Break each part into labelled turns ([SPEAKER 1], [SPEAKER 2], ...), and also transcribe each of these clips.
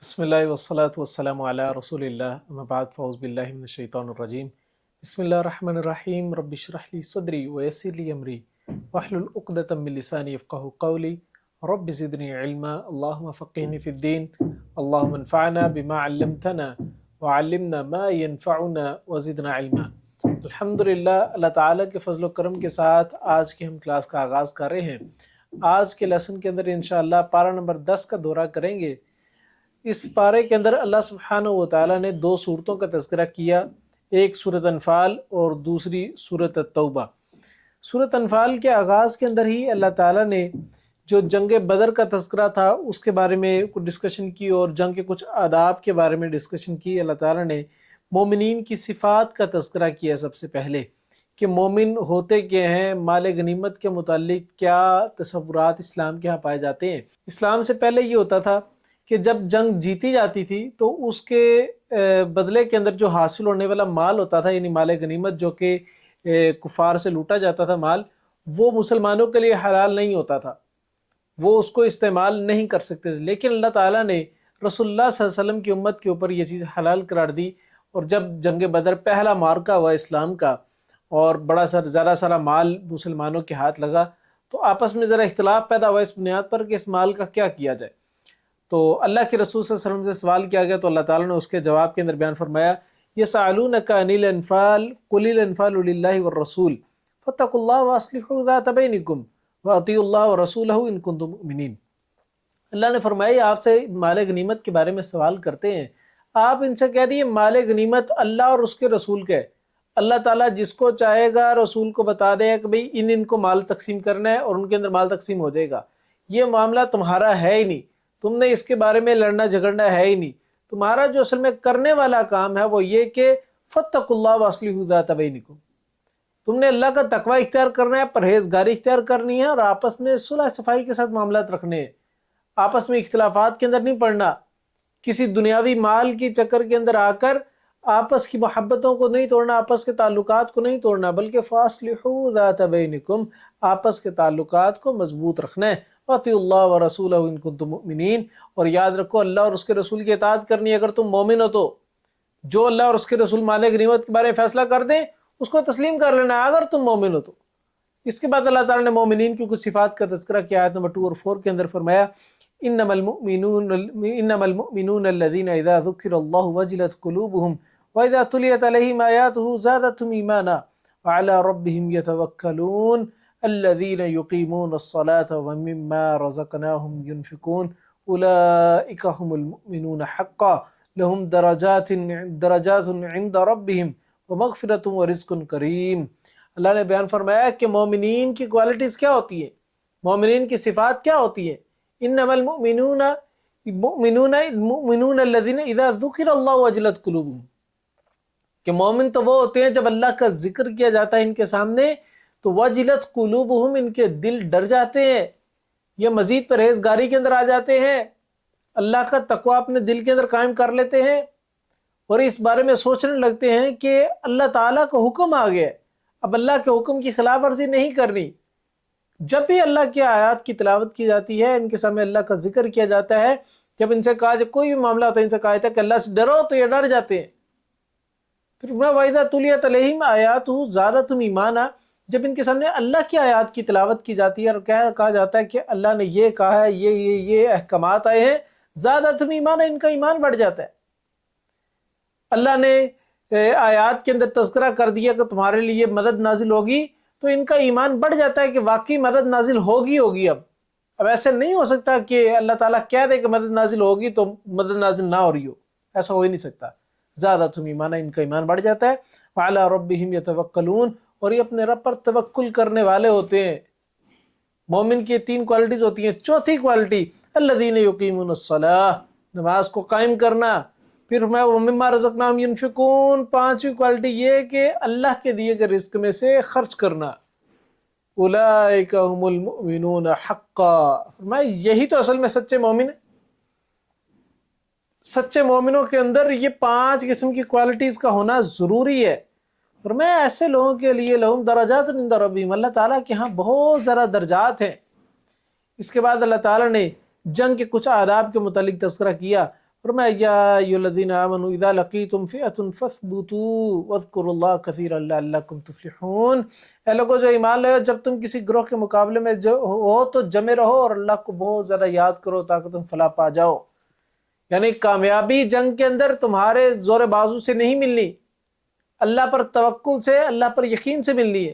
[SPEAKER 1] بسم اللہ والصلاة والسلام علی رسول اللہ اما بعد فاعوذ باللہ من الشیطان الرجیم بسم اللہ الرحمن الرحیم رب اشرح لی صدری ویسر لی امری واحلل عقدۃ من لسانی یفقہوا قولی رب زدنی علما اللہم فقہنی فی الدین اللہم انفعنا بما علمتنا وعلمنا ما ينفعنا وزدنا علما۔ الحمدللہ، اللہ تعالیٰ کے فضل و کرم کے ساتھ آج کی ہم کلاس کا آغاز کر رہے ہیں۔ آج کے لیسن کے اندر انشاءاللہ پارہ نمبر 10 کا دورہ کریں گے۔ اس پارے کے اندر اللہ سبحانہ و تعالیٰ نے دو صورتوں کا تذکرہ کیا، ایک سورۃ انفال اور دوسری سورۃ التوبہ۔ سورۃ انفال کے آغاز کے اندر ہی اللہ تعالیٰ نے جو جنگ بدر کا تذکرہ تھا اس کے بارے میں کچھ ڈسکشن کی اور جنگ کے کچھ آداب کے بارے میں ڈسکشن کی۔ اللہ تعالیٰ نے مومنین کی صفات کا تذکرہ کیا سب سے پہلے، کہ مومن ہوتے کیا ہیں، مال غنیمت کے متعلق کیا تصورات اسلام کے ہاں پائے جاتے ہیں۔ اسلام سے پہلے یہ ہوتا تھا کہ جب جنگ جیتی جاتی تھی تو اس کے بدلے کے اندر جو حاصل ہونے والا مال ہوتا تھا، یعنی مال غنیمت جو کہ کفار سے لوٹا جاتا تھا مال، وہ مسلمانوں کے لیے حلال نہیں ہوتا تھا، وہ اس کو استعمال نہیں کر سکتے تھے۔ لیکن اللہ تعالیٰ نے رسول اللہ صلی اللہ علیہ وسلم کی امت کے اوپر یہ چیز حلال قرار دی، اور جب جنگ بدر پہلا معرکہ ہوا اسلام کا اور زیادہ سارا مال مسلمانوں کے ہاتھ لگا، تو آپس میں ذرا اختلاف پیدا ہوا اس بنیاد پر کہ اس مال کا کیا کیا جائے۔ تو اللہ کے رسول صلی اللہ علیہ وسلم سے سوال کیا گیا، تو اللہ تعالیٰ نے اس کے جواب کے اندر بیان فرمایا، یسألونک عن الانفال قل الانفال للہ والرسول فاتقوا اللہ واصلحوا ذات بینکم واطیعوا اللہ ورسولہ ان کنتم مؤمنین۔ اللہ نے فرمایا آپ سے مال غنیمت کے بارے میں سوال کرتے ہیں، آپ ان سے کہہ دیے مال غنیمت اللہ اور اس کے رسول کا ہے۔ اللہ تعالیٰ جس کو چاہے گا رسول کو بتا دے کہ بھئی ان کو مال تقسیم کرنا ہے، اور ان کے اندر مال تقسیم ہو جائے گا۔ یہ معاملہ تمہارا ہے ہی نہیں، تم نے اس کے بارے میں لڑنا جھگڑنا ہے ہی نہیں۔ تمہارا جو اصل میں کرنے والا کام ہے وہ یہ کہ فاتقوا اللہ واصلحوا ذات بینکم، تم نے اللہ کا تقوی اختیار کرنا ہے، پرہیزگاری اختیار کرنی ہے، اور آپس میں صلح صفائی کے ساتھ معاملات رکھنے ہیں، آپس میں اختلافات کے اندر نہیں پڑنا، کسی دنیاوی مال کی چکر کے اندر آ کر آپس کی محبتوں کو نہیں توڑنا، آپس کے تعلقات کو نہیں توڑنا، بلکہ فاصلحوا ذات بینکم، آپس کے تعلقات کو مضبوط رکھنا ہے۔ وَأَطِيعُوا اللَّهَ وَرَسُولَهُ إِن كُنتُم مُؤْمِنِينَ، اور یاد رکھو اللہ اور اس کے رسول کی اطاعت کرنی ہے اگر تم مومن ہو تو۔ جو اللہ اور اس کے رسول مال غنیمت کے بارے میں فیصلہ کر دیں اس کو تسلیم کر لینا ہے اگر تم مومن ہو تو۔ اس کے بعد اللہ تعالیٰ نے مومنین کی کچھ صفات کا تذکرہ کیا، آیت نمبر 2 اور 4 کے اندر فرمایا، انما المؤمنون الذين اذا ذكر الله وجلت قلوبهم واذا تليت عليهم آياته زادتهم ایمانا وعلى ربهم يتوكلون الذين يقيمون الصلاة ومما رزقناهم ينفقون اولئك هم المؤمنون حقا لهم درجات عند ربهم ومغفرة ورزق کریم۔ اللہ نے بیان فرمایا کہ مومنین کی کوالٹیز کیا ہوتی ہیں، مومنین کی صفات کیا ہوتی ہیں۔ انما المؤمنون الذين اذا ذكر الله وجلت قلوبهم، کہ مومن تو وہ ہوتے ہیں جب اللہ کا ذکر کیا جاتا ہے ان کے سامنے تو وجلت قلوبہم، ان کے دل ڈر جاتے ہیں، یہ مزید پرہیزگاری کے اندر آ جاتے ہیں، اللہ کا تقوی اپنے دل کے اندر قائم کر لیتے ہیں، اور اس بارے میں سوچنے لگتے ہیں کہ اللہ تعالیٰ کا حکم آ گیا ہے، اب اللہ کے حکم کی خلاف ورزی نہیں کرنی۔ جب بھی اللہ کی آیات کی تلاوت کی جاتی ہے، ان کے سامنے اللہ کا ذکر کیا جاتا ہے، جب ان سے کہا جب کوئی بھی معاملہ ہوتا ہے ان سے کہا جاتا ہے کہ اللہ سے ڈرو، تو یہ ڈر جاتے ہیں۔ پھر وَإِذَا تُلِيَتْ عَلَيْهِمْ آيَاتُهُ زَادَتْهُمْ ایمانا، جب ان کے سامنے اللہ کی آیات کی تلاوت کی جاتی ہے اور کہا جاتا ہے کہ اللہ نے یہ کہا ہے، یہ احکامات آئے ہیں، زَادَتْهُمْ ایمانا، ان کا ایمان بڑھ جاتا ہے۔ اللہ نے آیات کے اندر تذکرہ کر دیا کہ تمہارے لیے مدد نازل ہوگی، تو ان کا ایمان بڑھ جاتا ہے کہ واقعی مدد نازل ہوگی۔ اب ایسے نہیں ہو سکتا کہ اللہ تعالیٰ کہہ دے کہ مدد نازل ہوگی تو مدد نازل نہ ہو رہی ہو، ایسا ہو ہی نہیں سکتا۔ زادتہم ایمانا، ان کا ایمان بڑھ جاتا ہے۔ وعلی ربہم یتوکلون، اور یہ اپنے رب پر توکل کرنے والے ہوتے ہیں۔ مومن کی 3 کوالٹیز ہوتی ہیں۔ چوتھی کوالٹی الذین یقیمون الصلاۃ، نماز کو قائم کرنا۔ پھر ومما رزقناہم ینفقون، 5ویں کوالٹی یہ کہ اللہ کے دیے گئے رزق میں سے خرچ کرنا۔ اولئک هم المؤمنون حقا، یہی تو اصل میں سچے مومن ہیں۔ سچے مومنوں کے اندر یہ 5 قسم کی کوالٹیز کا ہونا ضروری ہے۔ اور میں ایسے لوگوں کے لیے لہم درجات عند ربہم، اللہ تعالیٰ کے ہاں بہت زیادہ درجات ہیں۔ اس کے بعد اللہ تعالیٰ نے جنگ کے کچھ آداب کے متعلق تذکرہ کیا، فرمایا یا ایھا الذین آمنوا اذا لقیتم فئۃ فاثبتوا واذکروا اللہ کثیرا لعلکم تفلحون، اے لوگو جو ایمان لائے ہو، جب تم کسی گروہ کے مقابلے میں جو ہو تو جمے رہو اور اللہ کو بہت زیادہ یاد کرو تاکہ تم فلاح پا جاؤ۔ یعنی کامیابی جنگ کے اندر تمہارے زور بازو سے نہیں ملنی، اللہ پر توکل سے، اللہ پر یقین سے ملنی ہے۔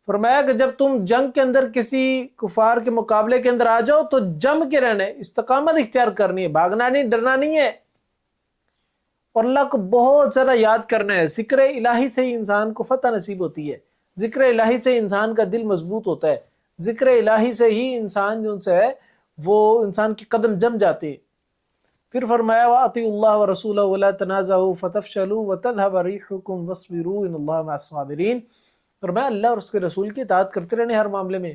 [SPEAKER 1] فرمایا کہ جب تم جنگ کے اندر کسی کفار کے مقابلے کے اندر آ جاؤ تو جم کے رہنا ہے، استقامت اختیار کرنی ہے، بھاگنا نہیں، ڈرنا نہیں ہے، اور اللہ کو بہت زیادہ یاد کرنا ہے۔ ذکر الہی سے ہی انسان کو فتح نصیب ہوتی ہے، ذکر الہی سے انسان کا دل مضبوط ہوتا ہے، ذکر الہی سے ہی انسان جو ہے وہ انسان کے قدم جم جاتے ہیں۔ پھر فرمایا وَأَطِيعُوا اللَّهَ وَرَسُولَهُ وَلَا تَنَازَعُوا فَتَفْشَلُوا وَتَذْهَبَ رِيحُكُمْ وَاصْبِرُوا إِنَّ اللَّهَ مَعَ الصَّابِرِينَ۔ فرمایا اللہ اور اس کے رسول کی اطاعت کرتے رہنے ہر معاملے میں،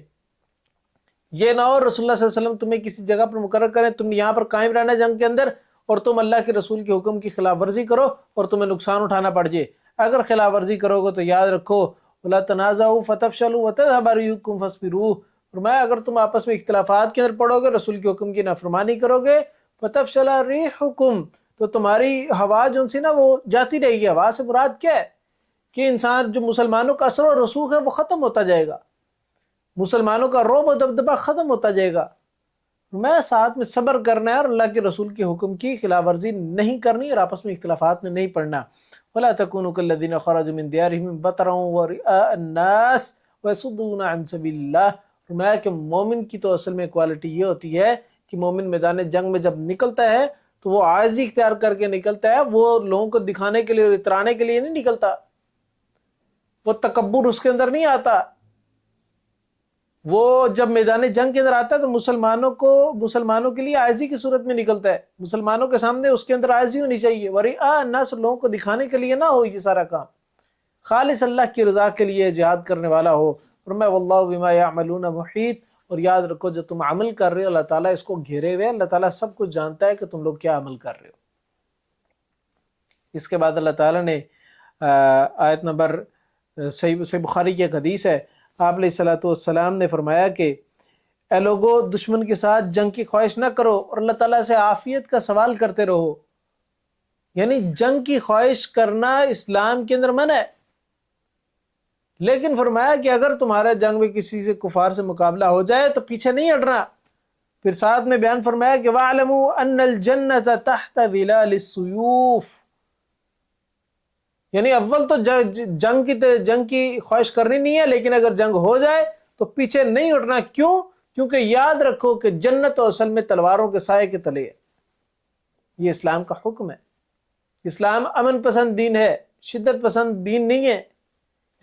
[SPEAKER 1] یہ نہ ہو رسول اللہ صلی اللہ علیہ وسلم تمہیں کسی جگہ پر مقرر کریں، تم یہاں پر قائم رہنا جنگ کے اندر، اور تم اللہ کے رسول کے حکم کی خلاف ورزی کرو اور تمہیں نقصان اٹھانا پڑ جائے۔ اگر خلاف ورزی کرو گے تو یاد رکھو وَلَا تَنَازَعُوا فَتَفْشَلُوا وَتَذْهَبَ رِيحُكُمْ فَاصْبِرُوا، فرمایا اگر تم آپس میں اختلافات کے اندر پڑو گے، رسول کے حکم کی نافرمانی کرو گے، فَتَفْشَلَ رِيحُكُمْ، تو تمہاری ہوا جو سی نا وہ جاتی رہے گی۔ ہوا سے مراد کیا ہے کہ انسان جو مسلمانوں کا اثر و رسوخ ہے وہ ختم ہوتا جائے گا، مسلمانوں کا رعب و دبدبہ ختم ہوتا جائے گا۔ میں ساتھ میں صبر کرنا ہے اور اللہ کے رسول کے حکم کی خلاف ورزی نہیں کرنی اور آپس میں اختلافات میں نہیں پڑنا۔ وَلَا تَكُونُوا كَالَّذِينَ خَرَجُوا مِن دِيَارِهِمْ بَطَرًا وَرِئَاءَ النَّاسِ وَيَصُدُّونَ عَن سَبِيلِ اللَّهِ۔ فرمایا کہ مومن کی تو اصل میں کوالٹی یہ ہوتی ہے کہ مومن میدان جنگ میں جب نکلتا ہے تو وہ عاجزی اختیار کر کے نکلتا ہے، وہ لوگوں کو دکھانے کے لیے اور اترانے کے لیے نہیں نکلتا، وہ تکبر اس کے اندر نہیں آتا۔ وہ جب میدان جنگ کے اندر آتا ہے تو مسلمانوں کے لیے عاجزی کی صورت میں نکلتا ہے، مسلمانوں کے سامنے اس کے اندر عاجزی ہونی چاہیے، ورئاء الناس، لوگوں کو دکھانے کے لیے نہ ہو، یہ سارا کام خالص اللہ کی رضا کے لیے جہاد کرنے والا ہو۔ فرمایا واللہ بما یعملون محیط، اور یاد رکھو جو تم عمل کر رہے ہو اللہ تعالیٰ اس کو گھیرے ہوئے، اللہ تعالیٰ سب کچھ جانتا ہے کہ تم لوگ کیا عمل کر رہے ہو۔ اس کے بعد اللہ تعالیٰ نے آیت نمبر صحیح بخاری کی ایک حدیث ہے، آپ علیہ الصلوۃ والسلام نے فرمایا کہ اے لوگو دشمن کے ساتھ جنگ کی خواہش نہ کرو اور اللہ تعالیٰ سے عافیت کا سوال کرتے رہو۔ یعنی جنگ کی خواہش کرنا اسلام کے اندر منع ہے، لیکن فرمایا کہ اگر تمہارا جنگ میں کسی سے کفار سے مقابلہ ہو جائے تو پیچھے نہیں ہٹنا۔ پھر ساتھ میں بیان فرمایا کہ وَاعْلَمُوا أَنَّ الْجَنَّةَ تَحْتَ ظِلَالِ السُّيُوفِ، یعنی اول تو جنگ کی خواہش کرنی نہیں ہے، لیکن اگر جنگ ہو جائے تو پیچھے نہیں ہٹنا۔ کیوں؟ کیونکہ یاد رکھو کہ جنت تو اصل میں تلواروں کے سائے کے تلے ہے۔ یہ اسلام کا حکم ہے۔ اسلام امن پسند دین ہے، شدت پسند دین نہیں ہے۔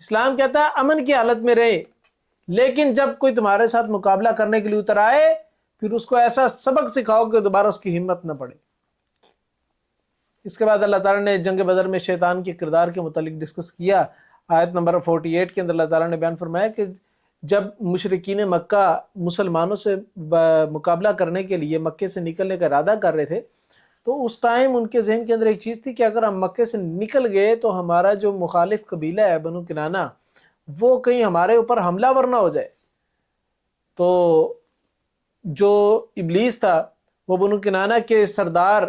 [SPEAKER 1] اسلام کہتا ہے امن کی حالت میں رہے، لیکن جب کوئی تمہارے ساتھ مقابلہ کرنے کے لیے اتر آئے پھر اس کو ایسا سبق سکھاؤ کہ دوبارہ اس کی ہمت نہ پڑے۔ اس کے بعد اللہ تعالیٰ نے جنگ بدر میں شیطان کے کردار کے متعلق ڈسکس کیا۔ آیت نمبر 48 کے اندر اللہ تعالیٰ نے بیان فرمایا کہ جب مشرکین مکہ مسلمانوں سے مقابلہ کرنے کے لیے مکے سے نکلنے کا ارادہ کر رہے تھے تو اس ٹائم ان کے ذہن کے اندر ایک چیز تھی کہ اگر ہم مکے سے نکل گئے تو ہمارا جو مخالف قبیلہ ہے بنو کنانہ وہ کہیں ہمارے اوپر حملہ ور نہ ہو جائے۔ تو جو ابلیس تھا وہ بنو کنانہ کے سردار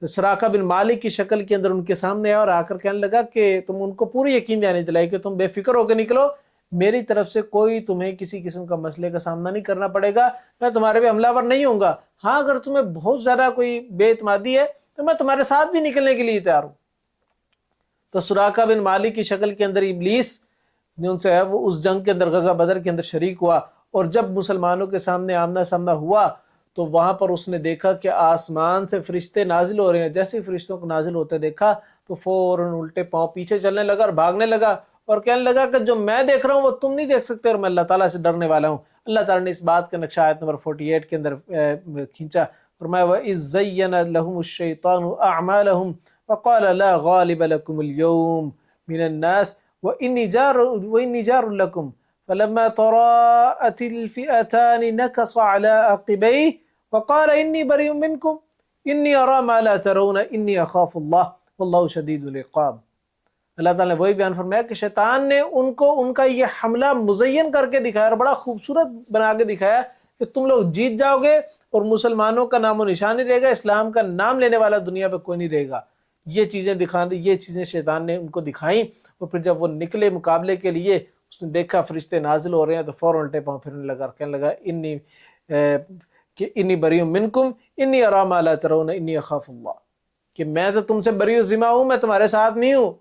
[SPEAKER 1] سراقہ بن مالک کی شکل کے اندر ان کے سامنے آیا اور آ کر کہنے لگا کہ تم ان کو پوری یقین دلانے دلائی کہ تم بے فکر ہو کے نکلو، میری طرف سے کوئی تمہیں کسی قسم کا مسئلے کا سامنا نہیں کرنا پڑے گا، میں تمہارے پہ حملہ ور نہیں ہوں گا، ہاں اگر تمہیں بہت زیادہ کوئی بے اعتمادی ہے تو میں تمہارے ساتھ بھی نکلنے کے لیے تیار ہوں۔ تو سراقہ بن مالک کی شکل کے اندر ابلیس جو ان سے ہے وہ اس جنگ کے اندر غزوہ بدر کے اندر شریک ہوا، اور جب مسلمانوں کے سامنے آمنا سامنا ہوا تو وہاں پر اس نے دیکھا کہ آسمان سے فرشتے نازل ہو رہے ہیں۔ جیسے فرشتوں کو نازل ہوتے دیکھا تو فوراً الٹے پاؤں پیچھے چلنے لگا اور بھاگنے لگا اور کہنے لگا کہ جو میں دیکھ رہا ہوں وہ تم نہیں دیکھ سکتے اور میں اللہ تعالیٰ سے ڈرنے والا ہوں۔ اللہ تعالیٰ نے اس بات کا نقشہ آیت نمبر 48 کے اندر کھینچا، فرمایا وَإِذْ زَيَّنَ لَهُمُ الشَّيْطَانُ أَعْمَالَهُمْ وَقَالَ لَا غَالِبَ لَكُمُ الْيَوْمَ مِنَ النَّاسِ وَإِنِّي جَارٌ لَكُمْ فَلَمَّا تَرَاءَتِ الْفِئَتَانِ نَكَصَ عَلَىٰ عَقِبَيْهِ وَقَالَ إِنِّي بَرِيءٌ مِّنكُمْ إِنِّي أَرَىٰ مَا لَا تَرَوْنَ إِنِّي أَخَافُ اللَّهَ وَاللَّهُ شَدِيدُ الْعِقَابِ۔ اللہ تعالیٰ نے وہی بیان فرمایا کہ شیطان نے ان کا یہ حملہ مزین کر کے دکھایا اور بڑا خوبصورت بنا کے دکھایا کہ تم لوگ جیت جاؤ گے اور مسلمانوں کا نام و نشان نہیں رہے گا، اسلام کا نام لینے والا دنیا پہ کوئی نہیں رہے گا۔ یہ چیزیں شیطان نے ان کو دکھائیں، اور پھر جب وہ نکلے مقابلے کے لیے، اس نے دیکھا فرشتے نازل ہو رہے ہیں تو فوراً الٹے پاؤں پھرنے لگا، کہنے لگا انی بریء منکم انی اری ما لا ترون انی اخاف اللہ، کہ میں تو تم سے بری و ذمہ ہوں، میں تمہارے ساتھ نہیں ہوں،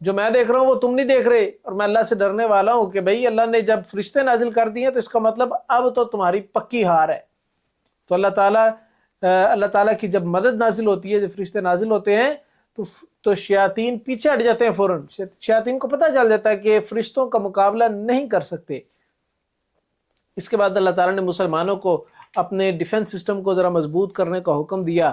[SPEAKER 1] جو میں دیکھ رہا ہوں وہ تم نہیں دیکھ رہے، اور میں اللہ سے ڈرنے والا ہوں کہ بھئی اللہ نے جب فرشتے نازل کر دیے تو اس کا مطلب اب تو تمہاری پکی ہار ہے۔ تو اللہ تعالیٰ کی جب مدد نازل ہوتی ہے، جب فرشتے نازل ہوتے ہیں تو شیاطین پیچھے ہٹ جاتے ہیں فوراً، شیاطین کو پتہ چل جاتا ہے کہ فرشتوں کا مقابلہ نہیں کر سکتے۔ اس کے بعد اللہ تعالیٰ نے مسلمانوں کو اپنے ڈیفنس سسٹم کو ذرا مضبوط کرنے کا حکم دیا،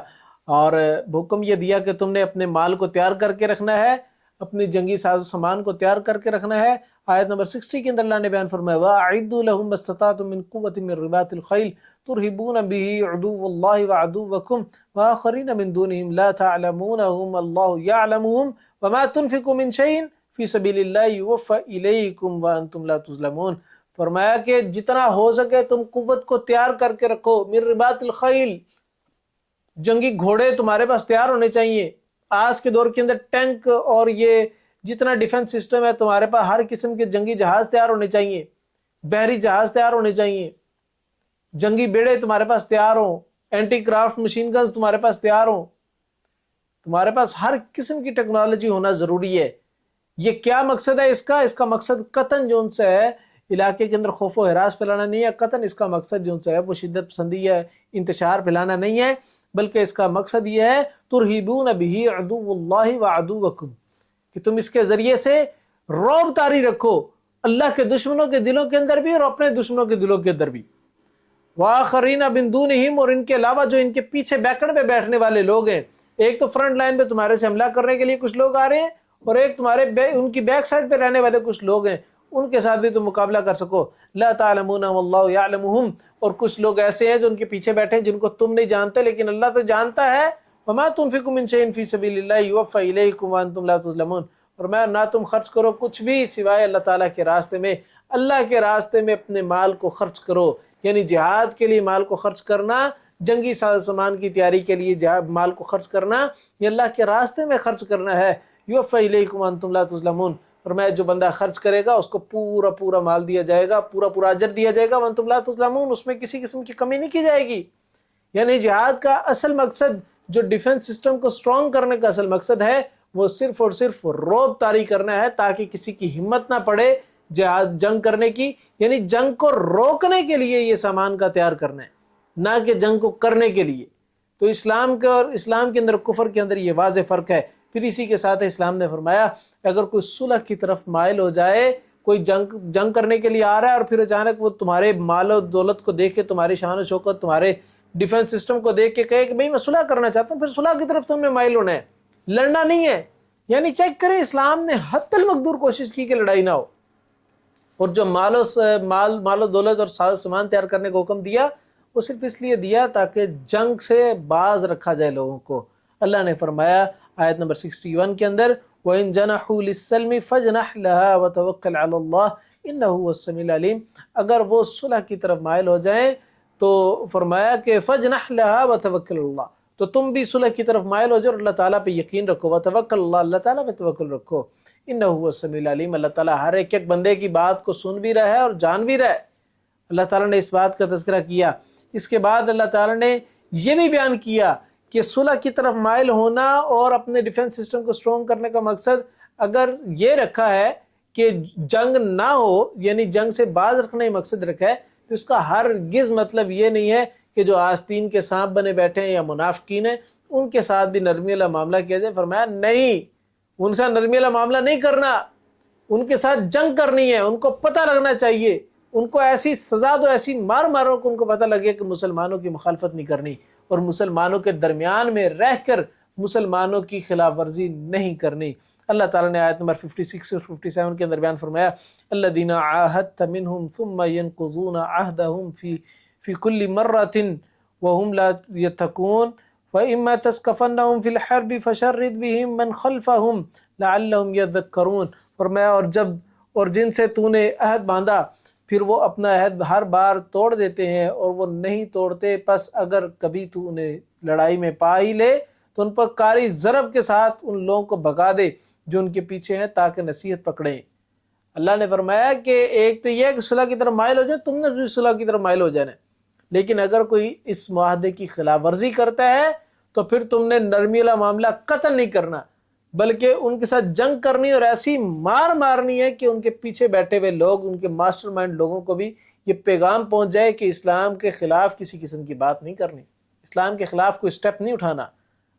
[SPEAKER 1] اور حکم یہ دیا کہ تم نے اپنے مال کو تیار کر کے رکھنا ہے، اپنی جنگی ساز و سامان کو تیار کر کے رکھنا ہے۔ آیت نمبر 60 کے اندر اللہ نے بیان فرمایا وَأَعِدُّوا لَهُم مَّا اسْتَطَعْتُم مِّن قُوَّةٍ مِّن رِّبَاطِ الْخَيْلِ تُرْهِبُونَ بِهِ عُدُوَّ اللَّهِ وَعَدُوَّكُمْ وَآخَرِينَ مِن دُونِهِمْ لَا تَعْلَمُونَهُمْ اللَّهُ يَعْلَمُهُمْ وَمَا تُنْفِقُوا مِن شَيْءٍ فِي سَبِيلِ اللَّهِ يُوَفَّ إِلَيْكُمْ وَأَنتُمْ لَا تُظْلَمُونَ۔ فرمایا کہ جتنا ہو سکے تم قوت کو تیار کر کے رکھو، من رباط الخیل، جنگی گھوڑے تمہارے پاس تیار ہونے چاہیے۔ آج کے دور کے اندر ٹینک اور یہ جتنا ڈیفنس سسٹم ہے تمہارے پاس، ہر قسم کے جنگی جہاز تیار ہونے چاہیے، بحری جہاز تیار ہونے چاہیے، جنگی بیڑے تمہارے پاس تیار ہوں، اینٹی کرافٹ مشین گنز تمہارے پاس تیار ہوں، تمہارے پاس ہر قسم کی ٹیکنالوجی ہونا ضروری ہے۔ یہ کیا مقصد ہے اس کا مقصد قطن جو ان سے ہے علاقے کے اندر خوف و ہراس پھیلانا نہیں ہے، قطن اس کا مقصد جو ان سے ہے وہ شدت پسندی ہے، انتشار پھیلانا نہیں ہے، بلکہ اس کا مقصد یہ ہے ترہبون بہ عدو اللہ وعدوکم، کہ تم اس کے ذریعے سے رعب طاری رکھو اللہ کے دشمنوں کے دلوں کے اندر بھی اور اپنے دشمنوں کے دلوں کے اندر بھی، وآخرین من دونہم، اور ان کے علاوہ جو ان کے پیچھے بیکڑ پہ بیٹھنے والے لوگ ہیں، ایک تو فرنٹ لائن پہ تمہارے سے حملہ کرنے کے لیے کچھ لوگ آ رہے ہیں، اور ایک تمہارے ان کی بیک سائڈ پہ رہنے والے کچھ لوگ ہیں، ان کے ساتھ بھی تم مقابلہ کر سکو۔ لا تعلمون واللہ یعلمہم، اور کچھ لوگ ایسے ہیں جو ان کے پیچھے بیٹھے ہیں جن کو تم نہیں جانتے لیکن اللہ تو جانتا ہے۔ وما تنفقوا من شیء فی سبیل اللہ یوفی الیکم وانتم لا تظلمون، اور میں نہ تم خرچ کرو کچھ بھی سوائے اللہ تعالیٰ کے راستے میں، اللہ کے راستے میں اپنے مال کو خرچ کرو، یعنی جہاد کے لیے مال کو خرچ کرنا، جنگی ساز سامان کی تیاری کے لیے مال کو خرچ کرنا، یہ اللہ کے راستے میں خرچ کرنا ہے۔ یوفی الیکم وانتم لا تظلمون، اور میں جو بندہ خرچ کرے گا اس کو پورا پورا مال دیا جائے گا، پورا پورا اجر دیا جائے گا، وانتم لا تظلمون، اس میں کسی قسم کی کمی نہیں کی جائے گی۔ یعنی جہاد کا اصل مقصد، جو ڈیفنس سسٹم کو سٹرونگ کرنے کا اصل مقصد ہے، وہ صرف اور صرف رعب طاری کرنا ہے، تاکہ کسی کی ہمت نہ پڑے جہاد جنگ کرنے کی، یعنی جنگ کو روکنے کے لیے یہ سامان کا تیار کرنا ہے، نہ کہ جنگ کو کرنے کے لیے۔ تو اسلام کے اور اسلام کے اندر کفر کے اندر یہ واضح فرق ہے۔ پھر اسی کے ساتھ اسلام نے فرمایا اگر کوئی صلح کی طرف مائل ہو جائے، کوئی جنگ کرنے کے لیے آ رہا ہے اور پھر اچانک وہ تمہارے مال و دولت کو دیکھ کے، تمہاری شان و شوکت، تمہارے ڈیفنس سسٹم کو دیکھ کے کہے کہ بھئی میں صلح کرنا چاہتا ہوں، پھر صلح کی طرف تم نے مائل ہونا ہے، لڑنا نہیں ہے۔ یعنی چیک کریں، اسلام نے حتی المقدور کوشش کی کہ لڑائی نہ ہو، اور جو مال و دولت اور ساز سامان تیار کرنے کو حکم دیا وہ صرف اس لیے دیا تاکہ جنگ سے باز رکھا جائے لوگوں کو۔ اللہ نے فرمایا آیت نمبر 61 کے اندر وَإِن جَنَحُوا لِلسَّلْمِ فَاجْنَحْ لَهَا وَتَوَكَّلْ عَلَى اللَّهِ إِنَّهُ هُوَ السَّمِيعُ الْعَلِيمُ، اگر وہ صلح کی طرف مائل ہو جائیں تو فرمایا کہ فَاجْنَحْ لَهَا وَتَوَكَّلْ عَلَى اللَّهِ، تو تم بھی صلح کی طرف مائل ہو جاؤ اور اللہ تعالیٰ پہ یقین رکھو، وَتَوَكَّلْ اللَّهِ، اللہ تعالیٰ پہ توکل رکھو، إِنَّهُ هُوَ السَّمِيعُ الْعَلِيمُ، اللہ تعالیٰ ہر ایک ایک بندے کی بات کو سن بھی رہا ہے اور جان بھی رہا ہے۔ اللہ تعالیٰ نے اس بات کا تذکرہ کیا۔ اس کے بعد اللہ تعالیٰ نے یہ بھی بیان کیا کہ صلح کی طرف مائل ہونا اور اپنے ڈیفنس سسٹم کو سٹرونگ کرنے کا مقصد اگر یہ رکھا ہے کہ جنگ نہ ہو، یعنی جنگ سے باز رکھنا ہی مقصد رکھا ہے، تو اس کا ہرگز مطلب یہ نہیں ہے کہ جو آستین کے سانپ بنے بیٹھے ہیں یا منافقین ہیں ان کے ساتھ بھی نرمی والا معاملہ کیا جائے۔ فرمایا نہیں، ان سے نرمی والا معاملہ نہیں کرنا، ان کے ساتھ جنگ کرنی ہے، ان کو پتہ لگنا چاہیے، ان کو ایسی سزا دو، ایسی مار مارو کہ ان کو پتہ لگے کہ مسلمانوں کی مخالفت نہیں کرنی اور مسلمانوں کے درمیان میں رہ کر مسلمانوں کی خلاف ورزی نہیں کرنی۔ اللہ تعالیٰ نے آیت نمبر 56 اور 57 کے اندر بیان فرمایا الذین عاہدت منہم ثم ینقضون عہدہم فی کل مرۃ وہم لا یتقون فإما تثقفنہم فی الحرب فشرد بہم من خلفہم لعلہم یذکرون۔ فرمایا اور جن سے تو نے عہد باندھا پھر وہ اپنا عہد ہر بار توڑ دیتے ہیں اور وہ نہیں توڑتے، پس اگر کبھی تو انہیں لڑائی میں پا ہی لے تو ان پر کاری ضرب کے ساتھ ان لوگوں کو بھگا دے جو ان کے پیچھے ہیں، تاکہ نصیحت پکڑیں۔ اللہ نے فرمایا کہ ایک تو یہ ہے کہ صلح کی طرف مائل ہو جائے، تم نے بھی صلح کی طرف مائل ہو جانا ہے، لیکن اگر کوئی اس معاہدے کی خلاف ورزی کرتا ہے تو پھر تم نے نرمی والا معاملہ قتل نہیں کرنا، بلکہ ان کے ساتھ جنگ کرنی اور ایسی مار مارنی ہے کہ ان کے پیچھے بیٹھے ہوئے لوگ، ان کے ماسٹر مائنڈ لوگوں کو بھی یہ پیغام پہنچ جائے کہ اسلام کے خلاف کسی قسم کی بات نہیں کرنی، اسلام کے خلاف کوئی سٹیپ نہیں اٹھانا۔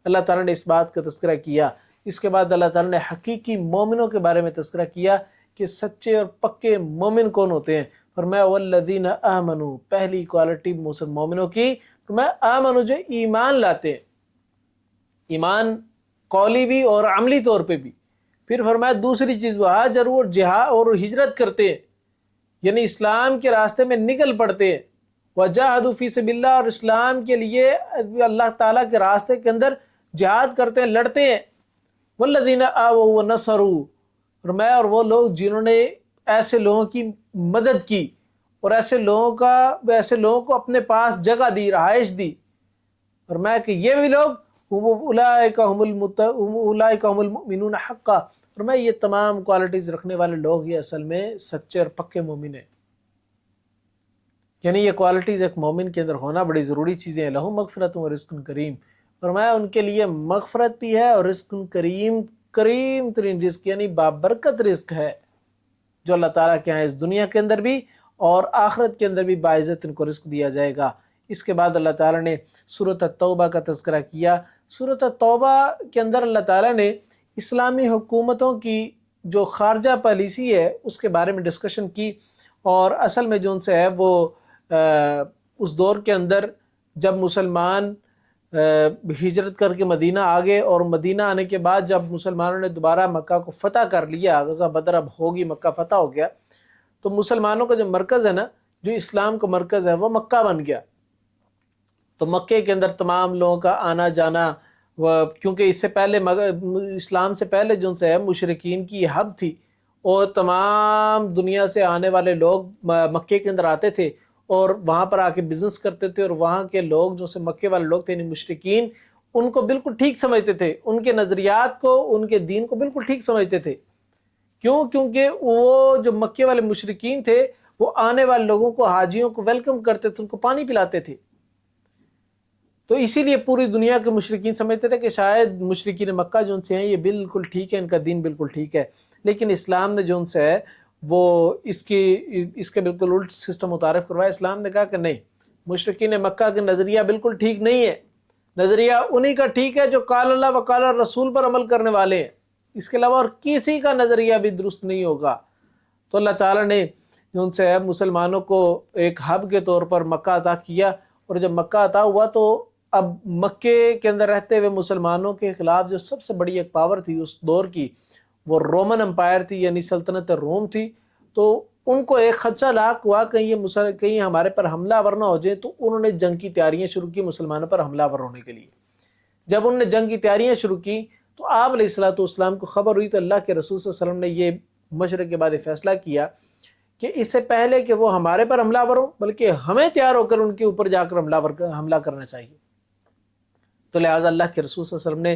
[SPEAKER 1] اللہ تعالیٰ نے اس بات کا تذکرہ کیا۔ اس کے بعد اللہ تعالیٰ نے حقیقی مومنوں کے بارے میں تذکرہ کیا کہ سچے اور پکے مومن کون ہوتے ہیں۔ فرمایا والذین آمنوا، پہلی کوالٹی مسلم مومنوں کی، فرمایا آمنوا جو ایمان لاتے ہیں، ایمان قولی بھی اور عملی طور پہ بھی۔ پھر فرمایا دوسری چیز وہاجروا، اور جہاد اور ہجرت کرتے ہیں، یعنی اسلام کے راستے میں نکل پڑتے ہیں، وجاہدوا فی سبیل اللہ، اور اسلام کے لیے اللہ تعالیٰ کے راستے کے اندر جہاد کرتے ہیں، لڑتے ہیں۔ والذین آووا ونصروا، فرمایا اور وہ لوگ جنہوں نے ایسے لوگوں کی مدد کی اور ایسے لوگوں کو اپنے پاس جگہ دی، رہائش دی، فرمایا کہ یہ بھی لوگ اولئک هم المؤمنون حقا، فرمایا یہ تمام کوالٹیز رکھنے والے لوگ یہ اصل میں سچے اور پکے مومن ہیں۔ یعنی یہ کوالٹیز ایک مومن کے اندر ہونا بڑی ضروری چیزیں ہیں۔ لہم مغفرۃ و رزق کریم، فرمایا ان کے لیے مغفرت بھی ہے اور رزق کریم، کریم ترین رزق یعنی بابرکت رزق ہے، جو اللہ تعالیٰ کے ہاں اس دنیا کے اندر بھی اور آخرت کے اندر بھی باعزت ان کو رزق دیا جائے گا۔ اس کے بعد اللہ تعالیٰ نے سورۃ التوبہ کا تذکرہ کیا۔ سورۃ التوبہ کے اندر اللہ تعالیٰ نے اسلامی حکومتوں کی جو خارجہ پالیسی ہے اس کے بارے میں ڈسکشن کی، اور اصل میں جو ان سے ہے وہ اس دور کے اندر جب مسلمان ہجرت کر کے مدینہ آ گئے، اور مدینہ آنے کے بعد جب مسلمانوں نے دوبارہ مکہ کو فتح کر لیا، غزوہ بدر اب ہوگی، مکہ فتح ہو گیا، تو مسلمانوں کا جو مرکز ہے نا، جو اسلام کا مرکز ہے وہ مکہ بن گیا۔ تو مکے کے اندر تمام لوگوں کا آنا جانا، کیونکہ اس سے پہلے اسلام سے پہلے جو سے ہے مشرکین کی یہ ہب تھی، اور تمام دنیا سے آنے والے لوگ مکے کے اندر آتے تھے اور وہاں پر آ کے بزنس کرتے تھے، اور وہاں کے لوگ جو سے مکے والے لوگ تھے، یعنی مشرکین، ان کو بالکل ٹھیک سمجھتے تھے، ان کے نظریات کو، ان کے دین کو بالکل ٹھیک سمجھتے تھے۔ کیوں؟ کیونکہ وہ جو مکے والے مشرکین تھے وہ آنے والے لوگوں کو، حاجیوں کو ویلکم کرتے تھے، ان کو پانی پلاتے تھے۔ تو اسی لیے پوری دنیا کے مشرکین سمجھتے تھے کہ شاید مشرکین مکہ جو ان سے ہیں یہ بالکل ٹھیک ہے، ان کا دین بالکل ٹھیک ہے، لیکن اسلام نے جو ان سے ہے وہ اس کے بالکل الٹ سسٹم متعارف کروایا۔ اسلام نے کہا کہ نہیں، مشرکین مکہ کا نظریہ بالکل ٹھیک نہیں ہے، نظریہ انہی کا ٹھیک ہے جو قال اللہ و قال الرسول پر عمل کرنے والے ہیں، اس کے علاوہ اور کسی کا نظریہ بھی درست نہیں ہوگا۔ تو اللہ تعالیٰ نے جو ان سے ہے مسلمانوں کو ایک ہب کے طور پر مکہ عطا کیا، اور جب مکہ عطا ہوا تو اب مکے کے اندر رہتے ہوئے مسلمانوں کے خلاف جو سب سے بڑی ایک پاور تھی اس دور کی، وہ رومن امپائر تھی، یعنی سلطنت روم تھی۔ تو ان کو ایک خدشہ لاحق ہوا کہیں ہمارے پر حملہ آور نہ ہو جائے، تو انہوں نے جنگ کی تیاریاں شروع کی مسلمانوں پر حملہ آور ہونے کے لیے۔ جب انہوں نے جنگ کی تیاریاں شروع کی تو آپ علیہ الصلوۃ والسلام کو خبر ہوئی، تو اللہ کے رسول صلی اللہ علیہ وسلم نے یہ مشورے کے بعد فیصلہ کیا کہ اس سے پہلے کہ وہ ہمارے پر حملہ آور ہوں، بلکہ ہمیں تیار ہو کر ان کے اوپر جا کر حملہ کرنا چاہیے۔ تو لہٰذا اللہ کے رسول صلی اللہ علیہ وسلم نے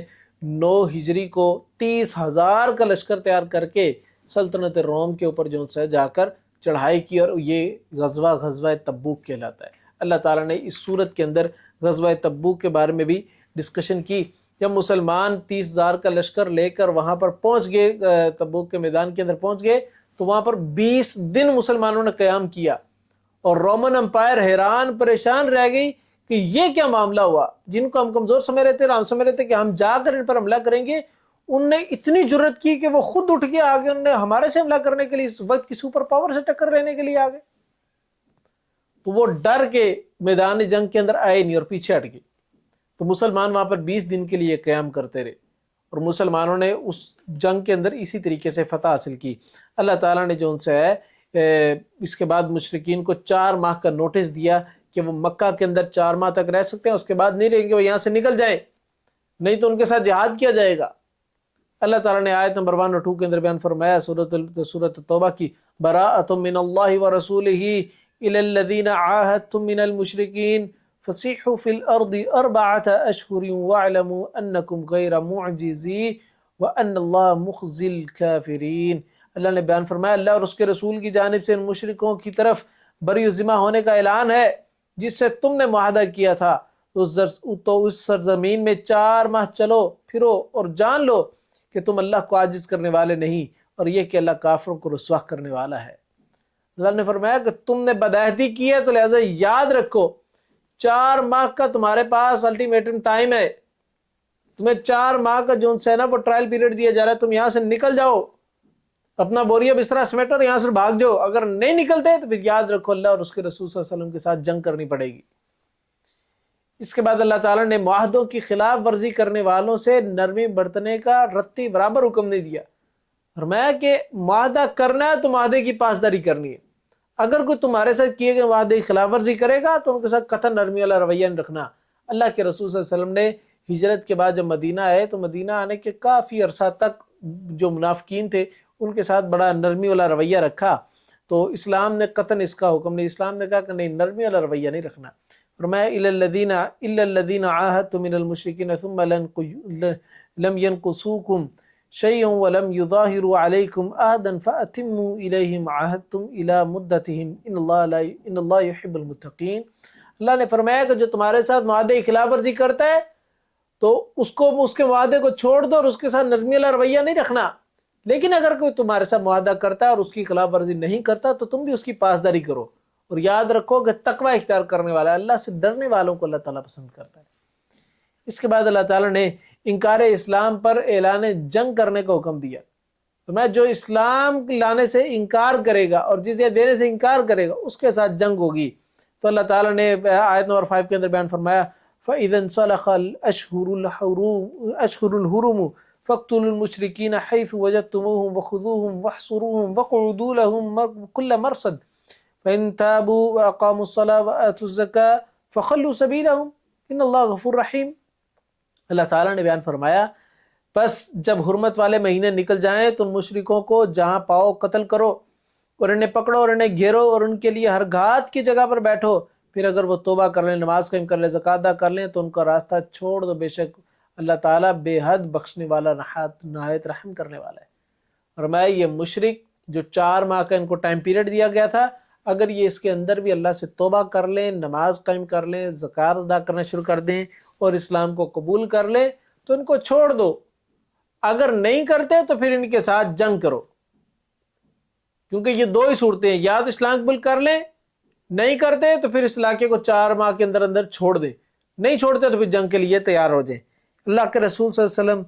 [SPEAKER 1] 9 ہجری کو 30,000 کا لشکر تیار کر کے سلطنت روم کے اوپر جو سے جا کر چڑھائی کی، اور یہ غزوہ تبوک کہلاتا ہے۔ اللہ تعالیٰ نے اس صورت کے اندر غزوہ تبوک کے بارے میں بھی ڈسکشن کی۔ جب مسلمان 30,000 کا لشکر لے کر وہاں پر پہنچ گئے، تبوک کے میدان کے اندر پہنچ گئے، تو وہاں پر 20 دن مسلمانوں نے قیام کیا، اور رومن امپائر حیران پریشان رہ گئی کہ یہ کیا معاملہ ہوا۔ جن کو ہم کمزور سمجھ رہے تھے، ہم سمجھ رہے تھے کہ ہم جا کر ان پر حملہ کریں گے، ان نے اتنی جرت کی کہ وہ خود اٹھ کے آگے، انہوں نے ہمارے سے حملہ کرنے کے لیے، اس وقت کی سپر پاور سے ٹکر لینے کے لیے آگے۔ تو وہ ڈر کے میدان جنگ کے اندر آئے نہیں اور پیچھے ہٹ گئے۔ تو مسلمان وہاں پر 20 دن کے لیے قیام کرتے رہے، اور مسلمانوں نے اس جنگ کے اندر اسی طریقے سے فتح حاصل کی۔ اللہ تعالیٰ نے جو ان سے ہے اس کے بعد مشرکین کو 4 ماہ کا نوٹس دیا کہ وہ مکہ کے اندر 4 ماہ تک رہ سکتے ہیں، اس کے بعد نہیں رہیں گے، وہ یہاں سے نکل جائیں، نہیں تو ان کے ساتھ جہاد کیا جائے گا۔ اللہ تعالیٰ نے آیت نمبر 1 اور 2 کے اندر بیان فرمایا سورۃ توبہ کی، براءۃ من اللہ ورسولہ الی الذین عاہدتم من المشرکین فسیحوا فی الارض اربعۃ اشہر واعلموا انکم غیر معجزی وان اللہ مخزی الکافرین۔ اللہ نے بیان فرمایا اللہ اور اس کے رسول کی جانب سے ان مشرکوں کی طرف بری و ذمہ ہونے کا اعلان ہے جس سے تم نے معاہدہ کیا تھا، تو اس سرزمین میں 4 ماہ چلو پھرو اور جان لو کہ تم اللہ کو عاجز کرنے والے نہیں، اور یہ کہ اللہ کافروں کو رسوا کرنے والا ہے۔ اللہ نے فرمایا کہ تم نے بدعہدی کی ہے تو لہذا یاد رکھو 4 ماہ کا تمہارے پاس الٹیمیٹم ٹائم ہے، تمہیں 4 ماہ کا جو ہے نا وہ ٹرائل پیریڈ دیا جا رہا ہے، تم یہاں سے نکل جاؤ، اپنا بوریا بسترا سمیٹو اور یہاں سے بھاگ جاؤ۔ اگر نہیں نکلتے تو پھر یاد رکھو اللہ اور اس کے رسول صلی اللہ علیہ وسلم کے ساتھ جنگ کرنی پڑے گی۔ اس کے بعد اللہ تعالیٰ نے معاہدوں کی خلاف ورزی کرنے والوں سے نرمی برتنے کا رتی برابر حکم نہیں دیا، فرمایا کہ معاہدہ کرنا ہے تو معاہدے کی پاسداری کرنی ہے، اگر کوئی تمہارے ساتھ کیے گئے معاہدے کی خلاف ورزی کرے گا تو ان کے ساتھ قطعا نرمی والا رویہ نہیں رکھنا۔ اللہ کے رسول صلی اللہ علیہ وسلم نے ہجرت کے بعد جب مدینہ آئے تو مدینہ آنے کے کافی عرصہ تک جو منافقین تھے ان کے ساتھ بڑا نرمی والا رویہ رکھا، تو اسلام نے قطعاً اس کا حکم نہیں، اسلام نے کہا کہ نہیں، نرمی والا رویہ نہیں رکھنا۔ فرمایا الا الذین عاہدتم من المشرکین ثم لم ينقصوکم شیئا ولم یظاہروا علیکم عہدا فاتموا الیہم عہدتم الی مدتہم ان اللہ یحب المتقین۔ اللہ نے فرمایا کہ جو تمہارے ساتھ معاہدے کی خلاف ورزی کرتا ہے تو اس کے معاہدے کو چھوڑ دو اور اس کے ساتھ نرمی والا رویہ نہیں رکھنا، لیکن اگر کوئی تمہارے ساتھ معاہدہ کرتا ہے اور اس کی خلاف ورزی نہیں کرتا تو تم بھی اس کی پاسداری کرو، اور یاد رکھو کہ تقوی اختیار کرنے والا اللہ سے ڈرنے والوں کو اللہ تعالیٰ پسند کرتا ہے۔ اس کے بعد اللہ تعالیٰ نے انکار اسلام پر اعلان جنگ کرنے کا حکم دیا، فرمایا جو اسلام لانے سے انکار کرے گا اور جزیہ دینے سے انکار کرے گا اس کے ساتھ جنگ ہوگی۔ تو اللہ تعالیٰ نے آیت نمبر 5 کے اندر بیان فرمایا فَإِذَا انْسَلَخَ الْأَشْهُرُ الْحُرُمُ فَاقْتُلُوا الْمُشْرِكِينَ حَيْثُ وَجَدتُّمُوهُمْ وَخُذُوهُمْ وَاحْصُرُوهُمْ وَاقْعُدُوا لَهُمْ كُلَّ مَرْصَدٍ فَإِنْ تَابُوا وَأَقَامُوا الصَّلَاةَ وَآتُوا الزَّكَاةَ فَخَلُّوا سَبِيلَهُمْ إِنَّ اللَّهَ غَفُورٌ رَحِيمٌ۔ اللہ تعالیٰ نے بیان فرمایا بس جب حرمت والے مہینے نکل جائیں تو مشرکوں کو جہاں پاؤ قتل کرو اور انہیں پکڑو اور انہیں گھیرو اور ان کے لیے ہر گھات کی جگہ پر بیٹھو، پھر اگر وہ توبہ کر لیں، نماز قائم کر لیں، زکوٰۃ ادا کر لیں تو ان کا راستہ چھوڑ دو، بے شک اللہ تعالیٰ بے حد بخشنے والا نہایت رحم کرنے والا ہے۔ فرمایا یہ مشرک جو 4 ماہ کا ان کو ٹائم پیریڈ دیا گیا تھا، اگر یہ اس کے اندر بھی اللہ سے توبہ کر لیں، نماز قائم کر لیں، زکوٰۃ ادا کرنا شروع کر دیں اور اسلام کو قبول کر لیں تو ان کو چھوڑ دو، اگر نہیں کرتے تو پھر ان کے ساتھ جنگ کرو، کیونکہ یہ 2 ہی صورتیں ہیں، یا تو اسلام قبول کر لیں، نہیں کرتے تو پھر اس علاقے کو 4 ماہ کے اندر اندر چھوڑ دیں، نہیں چھوڑتے تو پھر جنگ کے لیے تیار ہو جائیں۔ اللہ کے رسول صلی اللہ علیہ وسلم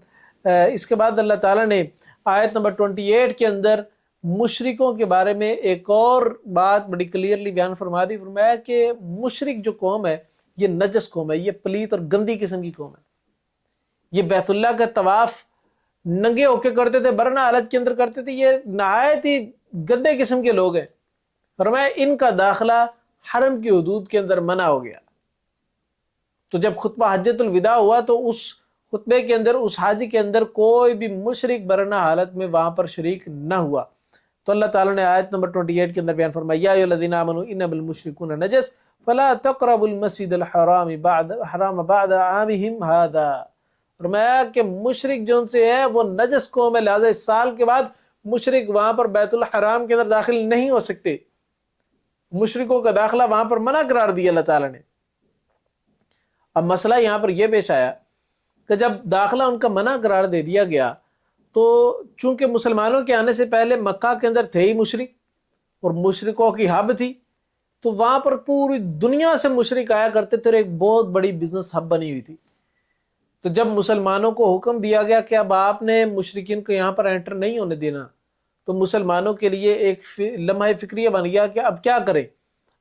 [SPEAKER 1] اس کے بعد اللہ تعالیٰ نے آیت نمبر 28 کے اندر مشرکوں کے بارے میں ایک اور بات بڑی کلیئرلی بیان فرما دی، فرمایا کہ مشرک جو قوم ہے یہ نجس قوم ہے، یہ پلیت اور گندی قسم کی قوم ہے، یہ بیت اللہ کا طواف ننگے ہو کے کرتے تھے، برنا حالت کے اندر کرتے تھے، یہ نہایت ہی گندے قسم کے لوگ ہیں۔ فرمایا ان کا داخلہ حرم کی حدود کے اندر منع ہو گیا۔ تو جب خطبہ حجۃ الوداع ہوا تو اس خطبے کے اندر اس حاجی کے اندر کوئی بھی مشرک برنا حالت میں وہاں پر شریک نہ ہوا۔ تو اللہ تعالیٰ نے آیت نمبر 28 کے اندر بیان فرمایا یا ایھا الذین آمنوا انما المشرکون نجس فلا تقربوا المسجد الحرام بعد عامهم ھذا۔ فرمایا کہ مشرک جو ان سے ہے وہ نجس قوم ہے، لہٰذا اس سال کے بعد مشرک وہاں پر بیت الحرام کے اندر داخل نہیں ہو سکتے، مشرکوں کا داخلہ وہاں پر منع قرار دیا اللہ تعالیٰ نے۔ اب مسئلہ یہاں پر یہ پیش آیا کہ جب داخلہ ان کا منع قرار دے دیا گیا تو چونکہ مسلمانوں کے آنے سے پہلے مکہ کے اندر تھے ہی مشرک اور مشرکوں کی ہب تھی، تو وہاں پر پوری دنیا سے مشرک آیا کرتے تھے اور ایک بہت بڑی بزنس ہب بنی ہوئی تھی۔ تو جب مسلمانوں کو حکم دیا گیا کہ اب آپ نے مشرکین کو یہاں پر انٹر نہیں ہونے دینا، تو مسلمانوں کے لیے ایک لمحہ فکریہ بن گیا کہ اب کیا کریں،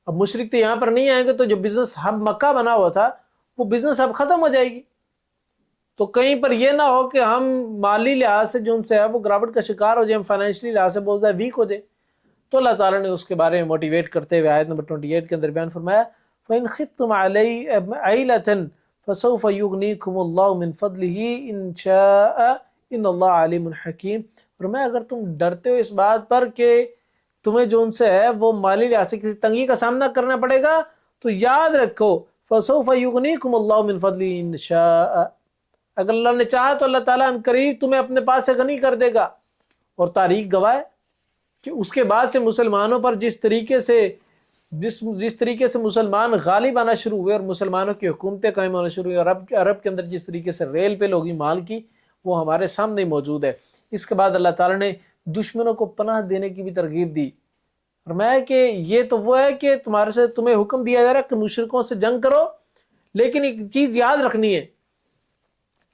[SPEAKER 1] اب مشرک تو یہاں پر نہیں آئیں گے تو جو بزنس ہب مکہ بنا ہوا تھا وہ بزنس ہب ختم ہو جائے گی، تو کہیں پر یہ نہ ہو کہ ہم مالی لحاظ سے جو ان سے ہے وہ گراوٹ کا شکار ہو جائیں، ہم فائنینشلی لحاظ سے بہت زیادہ ویک ہو جائے۔ تو اللہ تعالیٰ نے اس کے بارے میں موٹیویٹ کرتے ہوئے آیت نمبر 28 کے اندر بیان فرمایا فَإِنْ خِفْتُمْ عَيْلَةً فَسَوْفَ يُغْنِيكُمُ اللَّهُ مِنْ فَضْلِهِ إِنْ شَاءَ إِنَّ اللَّهَ عَلِيمٌ حَكِيمٌ۔ فرمایا اگر تم ڈرتے ہو اس بات پر کہ تمہیں جو ان سے ہے وہ مالی لحاظ سے کسی تنگی کا سامنا کرنا پڑے گا تو یاد رکھو فَسَوْفَ يُغْنِيكُمُ اللَّهُ مِنْ فَضْلِهِ إِنْ شَاءَ، اگر اللہ نے چاہا تو اللہ تعالیٰ ان قریب تمہیں اپنے پاس سے غنی کر دے گا۔ اور تاریخ گواہ ہے کہ اس کے بعد سے مسلمانوں پر جس طریقے سے مسلمان غالب آنا شروع ہوئے اور مسلمانوں کی حکومتیں قائم ہونا شروع ہوئی، اور عرب کے اندر جس طریقے سے ریل پہ لوگی مال کی، وہ ہمارے سامنے موجود ہے۔ اس کے بعد اللہ تعالیٰ نے دشمنوں کو پناہ دینے کی بھی ترغیب دی، فرمایا کہ یہ تو وہ ہے کہ تمہیں حکم دیا جا رہا ہے کہ مشرکوں سے جنگ کرو، لیکن ایک چیز یاد رکھنی ہے،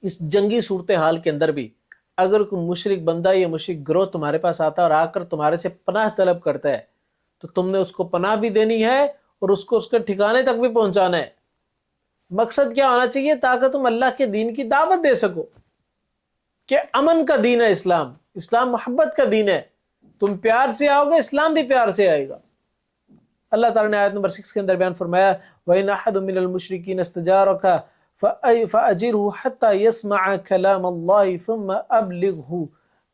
[SPEAKER 1] اس جنگی صورتحال کے اندر بھی اگر کوئی مشرک بندہ یا مشرک گروہ تمہارے پاس آتا ہے اور آ کر تمہارے سے پناہ طلب کرتا ہے تو تم نے اس کو پناہ بھی دینی ہے اور اس کو اس کے ٹھکانے تک بھی پہنچانا ہے۔ مقصد کیا ہونا چاہیے؟ تاکہ تم اللہ کے دین کی دعوت دے سکو کہ امن کا دین ہے اسلام، اسلام محبت کا دین ہے، تم پیار سے آؤ گے، اسلام بھی پیار سے آئے گا۔ اللہ تعالیٰ نے آیت نمبر 6 کے اندر بیان فرمایا وَإِنْ أَحَدٌ مِّنَ الْمُشْرِكِينَ اسْتَجَارَكَ فَأَجِرْهُ حَتَّى يَسْمَعَ كَلَامَ اللَّهِ ثُمَّ أَبْلِغْهُ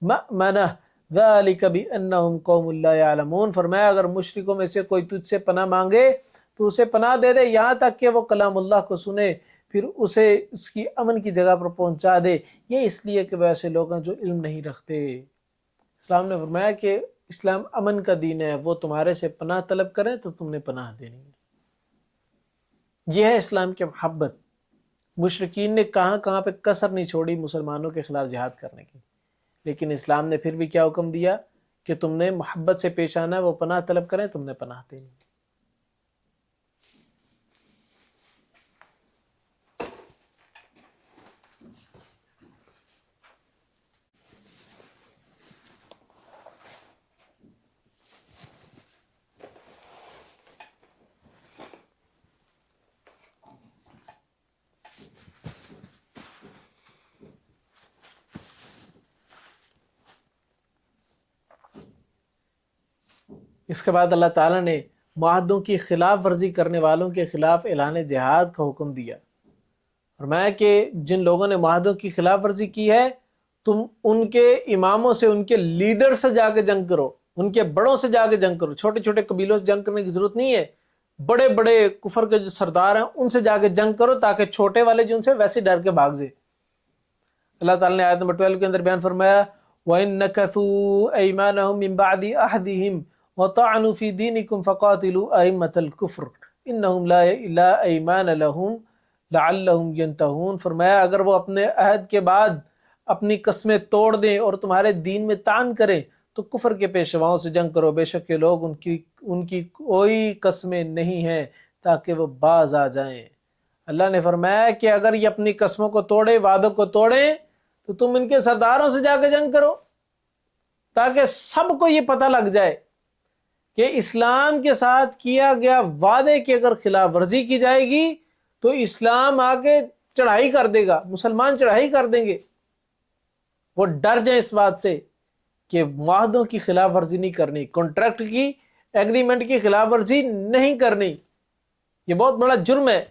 [SPEAKER 1] مَأْمَنَهُ ذَلِكَ بِأَنَّهُمْ قَوْمٌ لَا يَعْلَمُونَ۔ فرمایا اگر مشرکوں میں سے کوئی تجھ سے پناہ مانگے تو اسے پناہ دے دے یہاں تک کہ وہ کلام اللہ کو سنے، پھر اسے اس کی امن کی جگہ پر پہنچا دے، یہ اس لیے کہ وہ ایسے لوگ ہیں جو علم نہیں رکھتے۔ اسلام نے فرمایا کہ اسلام امن کا دین ہے، وہ تمہارے سے پناہ طلب کریں تو تم نے پناہ دینی ہے۔ یہ ہے اسلام کی محبت۔ مشرکین نے کہاں کہاں پہ کسر نہیں چھوڑی مسلمانوں کے خلاف جہاد کرنے کی، لیکن اسلام نے پھر بھی کیا حکم دیا کہ تم نے محبت سے پیش آنا ہے، وہ پناہ طلب کریں تم نے پناہ دینی ہے۔ اس کے بعد اللہ تعالیٰ نے معاہدوں کی خلاف ورزی کرنے والوں کے خلاف اعلان جہاد کا حکم دیا، فرمایا کہ جن لوگوں نے معاہدوں کی خلاف ورزی کی ہے تم ان کے اماموں سے، ان کے لیڈر سے جا کے جنگ کرو، ان کے بڑوں سے جا کے جنگ کرو۔ چھوٹے چھوٹے قبیلوں سے جنگ کرنے کی ضرورت نہیں ہے، بڑے بڑے کفر کے جو سردار ہیں ان سے جا کے جنگ کرو تاکہ چھوٹے والے جو ان سے ویسے ڈر کے بھاگ جائے۔ اللہ تعالیٰ نے آیت نمبر 12 کے اندر بیان فرمایا وَإِن نَكَثُوا أَيْمَانَهُم مِّن بَعْدِ عَهْدِهِمْ وَطَعَنُوا فِي دِينِكُمْ فَقَاتِلُوا أَئِمَّةَ الْكُفْرِ إِنَّهُمْ لَا أَيْمَانَ لَهُمْ لَعَلَّهُمْ يَنْتَهُونَ۔ فرمایا اگر وہ اپنے عہد کے بعد اپنی قسمیں توڑ دیں اور تمہارے دین میں طعن کریں تو کفر کے پیشواؤں سے جنگ کرو، بے شک یہ لوگ ان کی کوئی قسمیں نہیں ہیں تاکہ وہ باز آ جائیں۔ اللہ نے فرمایا کہ اگر یہ اپنی قسموں کو توڑے، وعدوں کو توڑیں تو تم ان کے سرداروں سے جا کے جنگ کرو تاکہ سب کو یہ پتہ لگ جائے کہ اسلام کے ساتھ کیا گیا وعدے کی اگر خلاف ورزی کی جائے گی تو اسلام آگے چڑھائی کر دے گا، مسلمان چڑھائی کر دیں گے۔ وہ ڈر جائیں اس بات سے کہ معاہدوں کی خلاف ورزی نہیں کرنی، کانٹریکٹ کی، ایگریمنٹ کی خلاف ورزی نہیں کرنی۔ یہ بہت بڑا جرم ہے،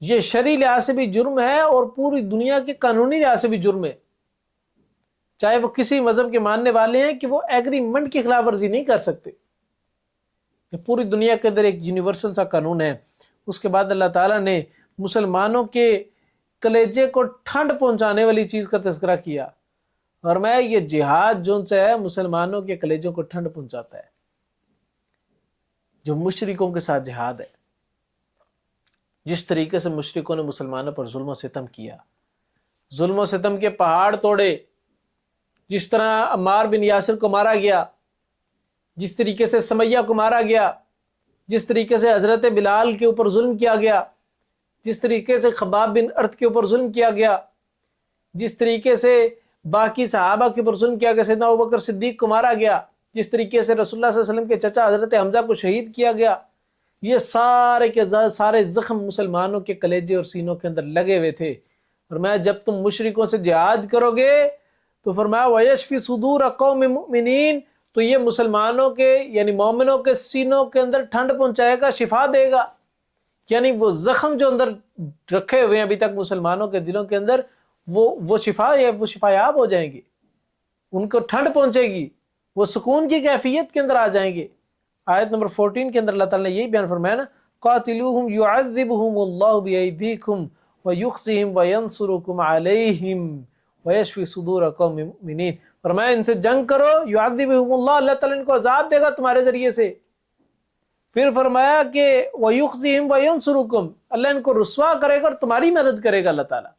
[SPEAKER 1] یہ شرعی لحاظ سے بھی جرم ہے اور پوری دنیا کے قانونی لحاظ سے بھی جرم ہے۔ چاہے وہ کسی مذہب کے ماننے والے ہیں کہ وہ ایگریمنٹ کی خلاف ورزی نہیں کر سکتے۔ یہ پوری دنیا کے اندر ایک یونیورسل سا قانون ہے۔ اس کے بعد اللہ تعالیٰ نے مسلمانوں کے کلیجے کو ٹھنڈ پہنچانے والی چیز کا تذکرہ کیا، اور میں یہ جہاد جو سے ہے مسلمانوں کے کلیجوں کو ٹھنڈ پہنچاتا ہے۔ جو مشرکوں کے ساتھ جہاد ہے، جس طریقے سے مشرکوں نے مسلمانوں پر ظلم و ستم کیا، ظلم و ستم کے پہاڑ توڑے، جس طرح عمار بن یاسر کو مارا گیا، جس طریقے سے سمیہ کو مارا گیا، جس طریقے سے حضرت بلال کے اوپر ظلم کیا گیا، جس طریقے سے خباب بن ارت کے اوپر ظلم کیا گیا، جس طریقے سے باقی صحابہ کے اوپر ظلم کیا گیا، سیدنا ابوبکر صدیق کو مارا گیا، جس طریقے سے رسول اللہ صلی اللہ علیہ وسلم کے چچا حضرت حمزہ کو شہید کیا گیا، یہ سارے کے سارے زخم مسلمانوں کے کلیجے اور سینوں کے اندر لگے ہوئے تھے۔ فرمایا جب تم مشرکوں سے جہاد کرو گے تو فرمایا وَيَشْفِ صُدُورَ قَوْمِ مُؤْمِنِينَ، تو یہ مسلمانوں کے یعنی مومنوں کے سینوں کے اندر ٹھنڈ پہنچائے گا، شفا دے گا۔ یعنی وہ زخم جو اندر رکھے ہوئے ہیں ابھی تک مسلمانوں کے دلوں کے اندر، وہ شفا یاب ہو جائیں گے، ان کو ٹھنڈ پہنچے گی، وہ سکون کی کیفیت کے اندر آ جائیں گے۔ آیت نمبر 14 کے اندر اللہ تعالیٰ نے یہی بیان فرمایا نا، قاتلوہم یعذبہم اللہ بیئیدیکم ویخزہم وینصرکم علیہم ویشفی صدور قوم مؤمنین۔ فرمایا ان سے جنگ کرو، یعذبہم اللہ، اللہ تعالیٰ ان کو عذاب دے گا تمہارے ذریعے سے۔ پھر فرمایا کہ ویخزہم وینصرکم، اللہ ان کو رسوا کرے گا اور تمہاری مدد کرے گا اللہ تعالیٰ،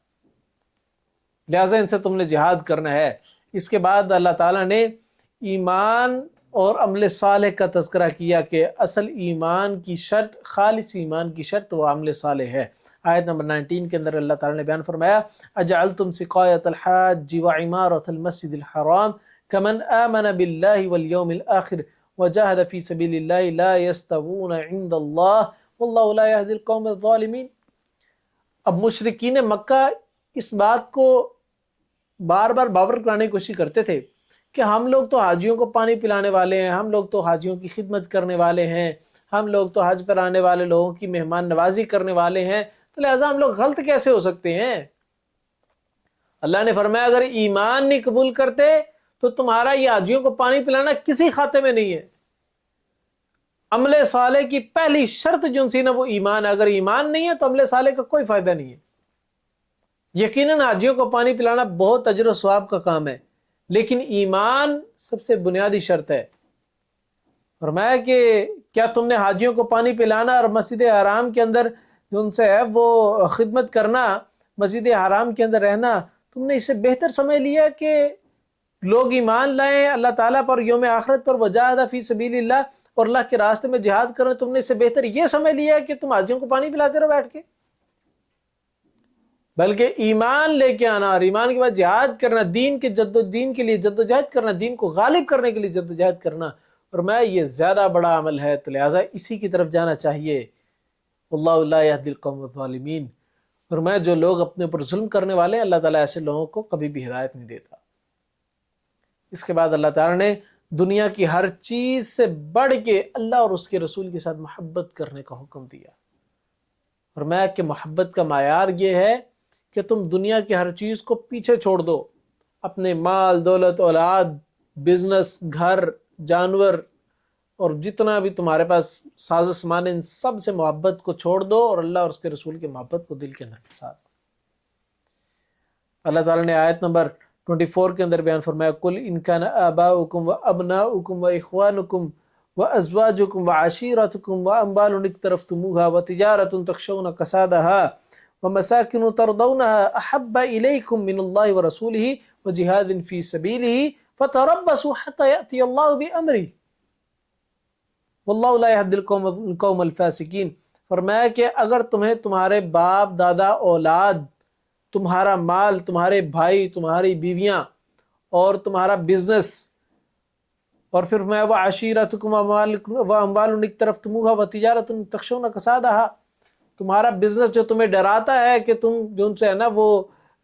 [SPEAKER 1] لہٰذا ان سے تم نے جہاد کرنا ہے۔ اس کے بعد اللہ تعالیٰ نے ایمان اور عمل صالح کا تذکرہ کیا کہ اصل ایمان کی شرط، خالص ایمان کی شرط وہ عمل صالح ہے۔ آیت نمبر 19 کے اندر اللہ تعالیٰ نے بیان فرمایا، اجعلتم سقایۃ الحاج وعمارۃ المسجد الحرام کمن آمن باللہ والیوم الآخر وجاہد فی سبیل اللہ لا یستوون عند اللہ واللہ لا یہدی القوم الظالمین۔ اب مشرکین مکہ اس بات کو بار بار باور کرانے کی کوشش کرتے تھے کہ ہم لوگ تو حاجیوں کو پانی پلانے والے ہیں، ہم لوگ تو حاجیوں کی خدمت کرنے والے ہیں، ہم لوگ تو حج پر آنے والے لوگوں کی مہمان نوازی کرنے والے ہیں، تو لہٰذا ہم لوگ غلط کیسے ہو سکتے ہیں؟ اللہ نے فرمایا اگر ایمان نہیں قبول کرتے تو تمہارا یہ حاجیوں کو پانی پلانا کسی کھاتے میں نہیں ہے۔ عمل صالح کی پہلی شرط جو سی نا وہ ایمان ہے، اگر ایمان نہیں ہے تو عمل صالح کا کوئی فائدہ نہیں ہے۔ یقیناً حاجیوں کو پانی پلانا بہت اجر و ثواب کا کام ہے، لیکن ایمان سب سے بنیادی شرط ہے۔ فرمایا کہ کیا تم نے حاجیوں کو پانی پلانا اور مسجد حرام کے اندر جو ان سے ہے وہ خدمت کرنا، مسجد حرام کے اندر رہنا، تم نے اسے بہتر سمجھ لیا کہ لوگ ایمان لائیں اللہ تعالیٰ پر، یوم آخرت پر، وجاہد فی سبیل اللہ، اور اللہ کے راستے میں جہاد کریں، تم نے اسے بہتر یہ سمجھ لیا کہ تم حاجیوں کو پانی پلاتے رہو بیٹھ کے؟ بلکہ ایمان لے کے آنا اور ایمان کے بعد جہاد کرنا، دین کے دین کے لیے جدوجہد کرنا، دین کو غالب کرنے کے لیے جدوجہد کرنا، اور میں یہ زیادہ بڑا عمل ہے، تو لہٰذا اسی کی طرف جانا چاہیے۔ واللہ لا یہدی القوم الظالمین، اور میں جو لوگ اپنے اوپر ظلم کرنے والے ہیں، اللہ تعالیٰ ایسے لوگوں کو کبھی بھی ہدایت نہیں دیتا۔ اس کے بعد اللہ تعالیٰ نے دنیا کی ہر چیز سے بڑھ کے اللہ اور اس کے رسول کے ساتھ محبت کرنے کا حکم دیا، اور میں کہ محبت کا معیار یہ ہے کہ تم دنیا کی ہر چیز کو پیچھے چھوڑ دو، اپنے مال، دولت، اولاد، بزنس، گھر، جانور اور جتنا بھی تمہارے پاس ساز و سامان، ان سب سے محبت کو چھوڑ دو اور اللہ اور اس کے رسول کی محبت کو دل کے اندر کے ساتھ۔ اللہ تعالیٰ نے آیت نمبر 24 کے اندر بیان فرمایا، قُلْ إِنْ كَانَ آبَاؤُكُمْ وَأَبْنَاؤُكُمْ وَإِخْوَانُكُمْ وَأَزْوَاجُكُمْ وَعَشِيرَتُكُمْ وَأَمْوَالٌ اقْتَرَفْتُمُوهَا وَتِجَارَةٌ تَخْشَوْنَ كَسَادَهَا وَمَسَاكِنُ تَرْضَوْنَهَا أَحَبَّ إِلَيْكُمْ مِنَ اللَّهِ وَرَسُولِهِ وَجِهَادٍ فِي سَبِيلِهِ فَتَرَبَّصُوا حَتَّى يَأْتِيَ اللَّهُ بِأَمْرِهِ وَاللَّهُ لَا يَهْدِي الْقَوْمَ الْفَاسِقِينَ۔ فرمایا کہ اگر تمہیں تمہارے باپ دادا، اولاد، تمہارا مال، تمہارے بھائی، تمہاری بیویاں اور تمہارا بزنس، اور پھر میں وہ عشیرتکم واموال اقترفتموها وتجارۃ تخشون کسادها، تمہارا بزنس جو تمہیں ڈراتا ہے کہ تم جو ان سے ہے نا وہ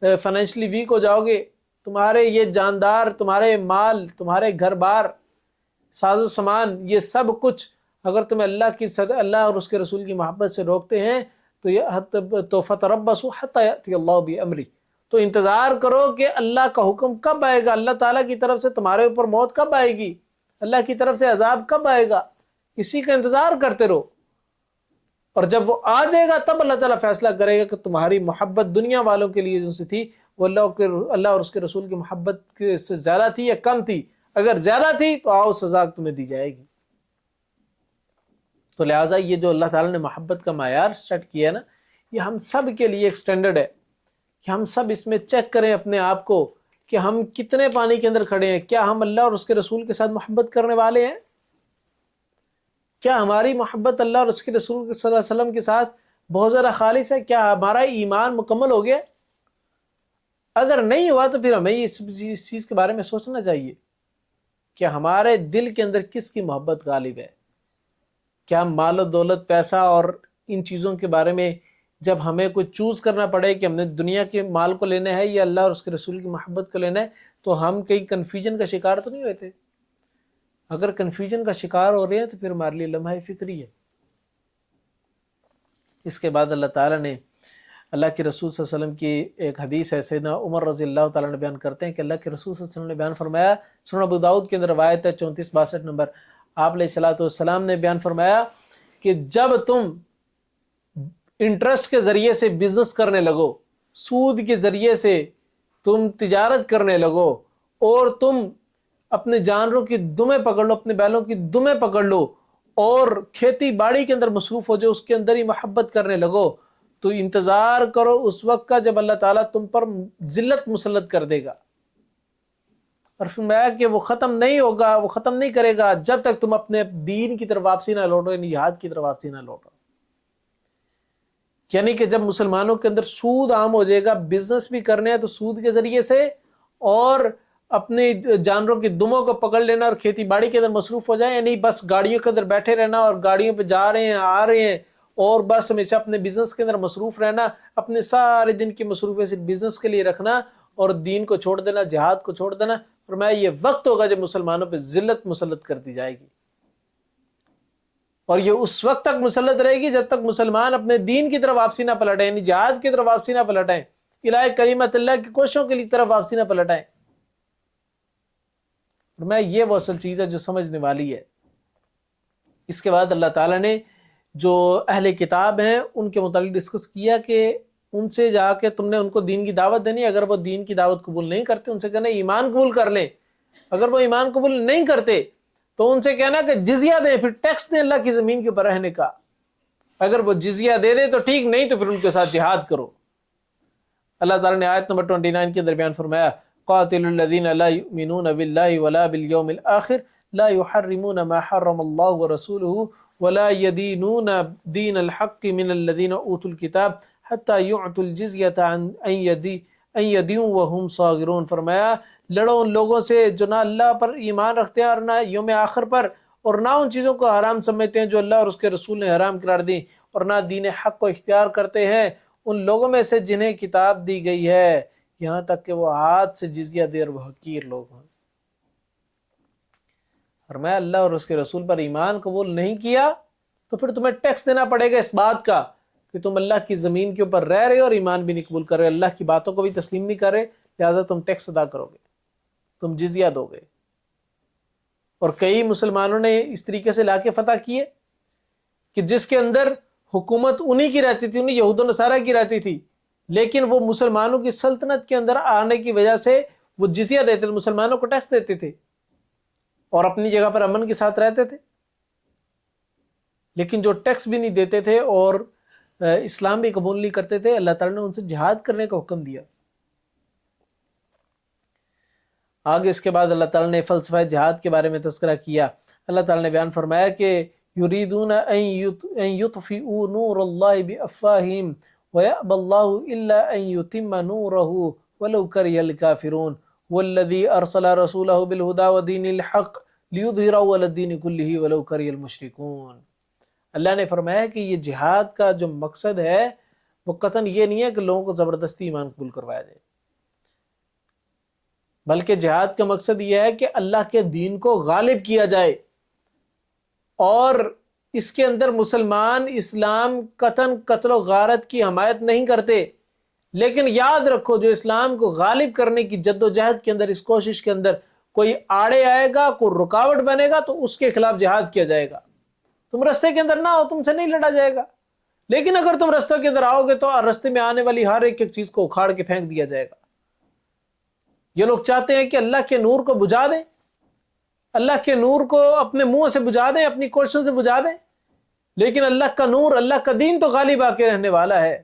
[SPEAKER 1] فائنینشلی ویک ہو جاؤ گے، تمہارے یہ جاندار، تمہارے مال، تمہارے گھر بار، ساز و سامان، یہ سب کچھ اگر تمہیں اللہ اور اس کے رسول کی محبت سے روکتے ہیں تو فتربصوا حتی یأتی اللہ بامرہ، تو انتظار کرو کہ اللہ کا حکم کب آئے گا، اللہ تعالیٰ کی طرف سے تمہارے اوپر موت کب آئے گی، اللہ کی طرف سے عذاب کب آئے گا، اسی کا انتظار کرتے رہو، اور جب وہ آ جائے گا تب اللہ تعالیٰ فیصلہ کرے گا کہ تمہاری محبت دنیا والوں کے لیے جو سے تھی وہ اللہ اور اس کے رسول کی محبت سے زیادہ تھی یا کم تھی، اگر زیادہ تھی تو آؤ سزا تمہیں دی جائے گی۔ تو لہٰذا یہ جو اللہ تعالیٰ نے محبت کا معیار سیٹ کیا ہے نا، یہ ہم سب کے لیے ایک سٹینڈرڈ ہے کہ ہم سب اس میں چیک کریں اپنے آپ کو کہ ہم کتنے پانی کے اندر کھڑے ہیں، کیا ہم اللہ اور اس کے رسول کے ساتھ محبت کرنے والے ہیں، کیا ہماری محبت اللہ اور اس کے رسول صلی اللہ علیہ وسلم کے ساتھ بہت زیادہ خالص ہے، کیا ہمارا ایمان مکمل ہو گیا؟ اگر نہیں ہوا تو پھر ہمیں اس چیز کے بارے میں سوچنا چاہیے کہ ہمارے دل کے اندر کس کی محبت غالب ہے۔ کیا مال و دولت، پیسہ اور ان چیزوں کے بارے میں جب ہمیں کوئی چوز کرنا پڑے کہ ہم نے دنیا کے مال کو لینا ہے یا اللہ اور اس کے رسول کی محبت کو لینا ہے، تو ہم کئی کنفیوژن کا شکار تو نہیں ہوتے؟ اگر کنفیوژن کا شکار ہو رہے ہیں تو پھر ہمارے لیے لمحہ فکری ہے۔ اس کے بعد اللہ تعالیٰ نے اللہ کے رسول صلی اللہ علیہ وسلم کی ایک حدیث ہے، سیدنا عمر رضی اللہ تعالیٰ نے بیان کرتے ہیں کہ اللہ کے رسول صلی اللہ علیہ وسلم نے بیان فرمایا، سنن ابو داؤد کے اندر روایت ہے 3462 نمبر، آپ علیہ الصلوۃ والسلام نے بیان فرمایا کہ جب تم انٹرسٹ کے ذریعے سے بزنس کرنے لگو، سود کے ذریعے سے تم تجارت کرنے لگو، اور تم اپنے جانوروں کی دمیں پکڑ لو، اپنے بیلوں کی دمیں پکڑ لو، اور کھیتی باڑی کے اندر مصروف ہو جو اس کے اندر ہی محبت کرنے لگو، تو انتظار کرو اس وقت کا جب اللہ تعالیٰ تم پر ذلت مسلط کر دے گا، اور فرمایا کہ وہ ختم نہیں ہوگا، وہ ختم نہیں کرے گا جب تک تم اپنے دین کی طرف واپسی نہ لوٹو، یعنی جہاد کی طرف واپسی نہ لوٹو۔ یعنی کہ جب مسلمانوں کے اندر سود عام ہو جائے گا، بزنس بھی کرنے ہیں تو سود کے ذریعے سے، اور اپنے جانوروں کی دموں کو پکڑ لینا اور کھیتی باڑی کے اندر مصروف ہو جائیں، یعنی بس گاڑیوں کے اندر بیٹھے رہنا اور گاڑیوں پہ جا رہے ہیں آ رہے ہیں، اور بس ہمیشہ اپنے بزنس کے اندر مصروف رہنا، اپنے سارے دن کی مصروفیت صرف بزنس کے لیے رکھنا اور دین کو چھوڑ دینا، جہاد کو چھوڑ دینا۔ فرمایا یہ وقت ہوگا جب مسلمانوں پہ ذلت مسلط کر دی جائے گی، اور یہ اس وقت تک مسلط رہے گی جب تک مسلمان اپنے دین کی طرف واپسی نہ پلٹیں، یعنی جہاد کی طرف واپسی نہ پلٹیں، الہ کلمت اللہ کی کوششوں کی طرف واپسی نہ پلٹیں۔ فرمایا یہ وہ اصل چیز ہے جو سمجھنے والی ہے۔ اس کے بعد اللہ تعالیٰ نے جو اہل کتاب ہیں ان کے متعلق ڈسکس کیا کہ ان سے جا کے تم نے ان کو دین کی دعوت دینی ہے، اگر وہ دین کی دعوت قبول نہیں کرتے ان سے کہنا ایمان قبول کر لیں، اگر وہ ایمان قبول نہیں کرتے تو ان سے کہنا کہ جزیہ دیں، پھر ٹیکس دیں اللہ کی زمین کے اوپر رہنے کا، اگر وہ جزیہ دے دیں تو ٹھیک، نہیں تو پھر ان کے ساتھ جہاد کرو۔ اللہ تعالیٰ نے آیت نمبر 29 کے درمیان فرمایا قاتل الذین لا یؤمنون باللہ ولا بالیوم الآخر لا يحرمون ما حرم اللہ ورسولہ ولا يدینون دین الحق من الذین اوتوا الکتاب حتی یعطوا الجزیۃ عن یدین وہم صاغرون۔ فرمایا لڑو ان لوگوں سے جو نہ اللہ پر ایمان رکھتے ہیں اور نہ یوم آخر پر، اور نہ ان چیزوں کو حرام سمجھتے ہیں جو اللہ اور اس کے رسول نے حرام قرار دی، اور نہ دین حق کو اختیار کرتے ہیں ان لوگوں میں سے جنہیں کتاب دی گئی ہے، یہاں تک کہ وہ ہاتھ سے جزیہ دے اور وہ حقیر لوگ ہیں۔ فرمایا اللہ اور اس کے رسول پر ایمان قبول نہیں کیا تو پھر تمہیں ٹیکس دینا پڑے گا اس بات کا کہ تم اللہ کی زمین کے اوپر رہ رہے ہو اور ایمان بھی نہیں قبول کر رہے، اللہ کی باتوں کو بھی تسلیم نہیں کر رہے، لہٰذا تم ٹیکس ادا کرو گے، تم جزیہ دو گے۔ اور کئی مسلمانوں نے اس طریقے سے علاقے فتح کیے کہ جس کے اندر حکومت انہی کی رہتی تھی، انہی یہود و نصارہ کی رہتی تھی، لیکن وہ مسلمانوں کی سلطنت کے اندر آنے کی وجہ سے وہ جزیہ دیتے تھے، مسلمانوں کو ٹیکس دیتے تھے اور اپنی جگہ پر امن کے ساتھ رہتے تھے۔ لیکن جو ٹیکس بھی نہیں دیتے تھے اور اسلام بھی قبول نہیں کرتے تھے، اللہ تعالیٰ نے ان سے جہاد کرنے کا حکم دیا۔ آگے اس کے بعد اللہ تعالیٰ نے فلسفہ جہاد کے بارے میں تذکرہ کیا۔ اللہ تعالیٰ نے بیان فرمایا کہ یریدون ان یطفئوا نور اللہ بافواہہم ویأبی اللہ الا ان یتم نورہ ولو کرہ الکافرون والذی ارسل رسولہ بالہدی ودین الحق لیظہرہ علی الدین کلہ ولو کرہ المشرکون۔ اللہ نے فرمایا کہ یہ جہاد کا جو مقصد ہے وہ قطعاً یہ نہیں ہے کہ لوگوں کو زبردستی ایمان قبول کروایا جائے، بلکہ جہاد کا مقصد یہ ہے کہ اللہ کے دین کو غالب کیا جائے، اور اس کے اندر مسلمان اسلام قطعاً قتل و غارت کی حمایت نہیں کرتے، لیکن یاد رکھو جو اسلام کو غالب کرنے کی جد و جہد کے اندر، اس کوشش کے اندر کوئی آڑے آئے گا، کوئی رکاوٹ بنے گا تو اس کے خلاف جہاد کیا جائے گا۔ تم رستے کے اندر نہ ہو، تم سے نہیں لڑا جائے گا، لیکن اگر تم رستوں کے اندر آؤ گے تو رستے میں آنے والی ہر ایک چیز کو اکھاڑ کے پھینک دیا جائے گا۔ یہ لوگ چاہتے ہیں کہ اللہ کے نور کو بجھا دیں، اللہ کے نور کو اپنے منہ سے بجھا دیں، اپنی کوششوں سے بجھا دیں، لیکن اللہ کا نور، اللہ کا دین تو غالب آ کے رہنے والا ہے۔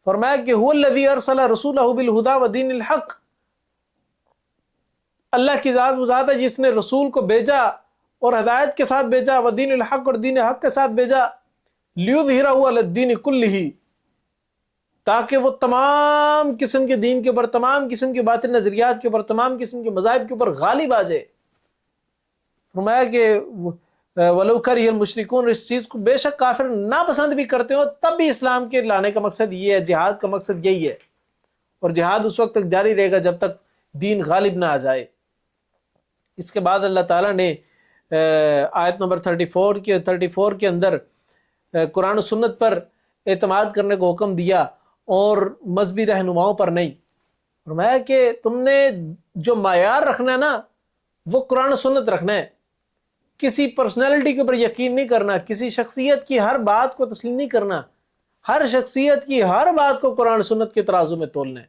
[SPEAKER 1] فرمایا کہ هو الذی ارسل رسولہ بالہدی ودین الحق، اللہ کی ذات وہ ذات ہے جس نے رسول کو بھیجا اور ہدایت کے ساتھ بھیجا، ودین الحق اور دین حق کے ساتھ بھیجا، لیظہرہ علی الدین کلہ، تاکہ وہ تمام قسم کے دین کے اوپر، تمام قسم کے باطل نظریات کے اوپر، تمام قسم کے مذاہب کے اوپر غالب آ جائے۔ فرمایا کہ ولو کرہ المشرکون، اس چیز کو بے شک کافر ناپسند بھی کرتے ہو تب بھی اسلام کے لانے کا مقصد یہ ہے، جہاد کا مقصد یہی ہے، اور جہاد اس وقت تک جاری رہے گا جب تک دین غالب نہ آ جائے۔ اس کے بعد اللہ تعالیٰ نے آیت نمبر 34 کے اندر قرآن و سنت پر اعتماد کرنے کو حکم دیا اور مذہبی رہنماؤں پر نہیں۔ فرمایا کہ تم نے جو معیار رکھنا ہے نا وہ قرآن و سنت رکھنا ہے، کسی پرسنالٹی کے اوپر یقین نہیں کرنا، کسی شخصیت کی ہر بات کو تسلیم نہیں کرنا، ہر شخصیت کی ہر بات کو قرآن و سنت کے ترازو میں تولنا ہے۔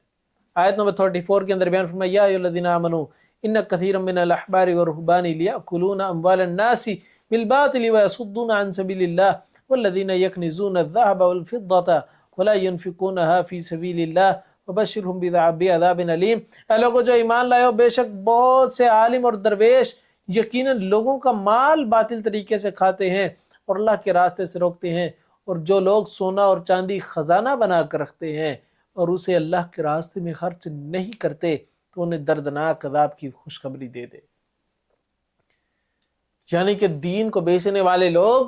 [SPEAKER 1] آیت نمبر 34 کے اندر بیان فرمایا یا ایھا الذین آمنوا ان کثیرا من الاحبار والرهبان لیأکلون اموال الناس بالباطل ویصدون عن سبیل اللہ والذین یکنزون الذهب والفضة ولا ينفقونها فی سبیل اللہ وبشرهم بعذاب علیم۔ اے لوگو جو ایمان لائے ہو، بے شک بہت سے عالم اور درویش یقیناً لوگوں کا مال باطل طریقے سے کھاتے ہیں اور اللہ کے راستے سے روکتے ہیں، اور جو لوگ سونا اور چاندی خزانہ بنا کر رکھتے ہیں اور اسے اللہ کے راستے میں خرچ نہیں کرتے تو انہیں دردناک عذاب کی خوشخبری دے دے۔ یعنی کہ دین کو بیچنے والے لوگ،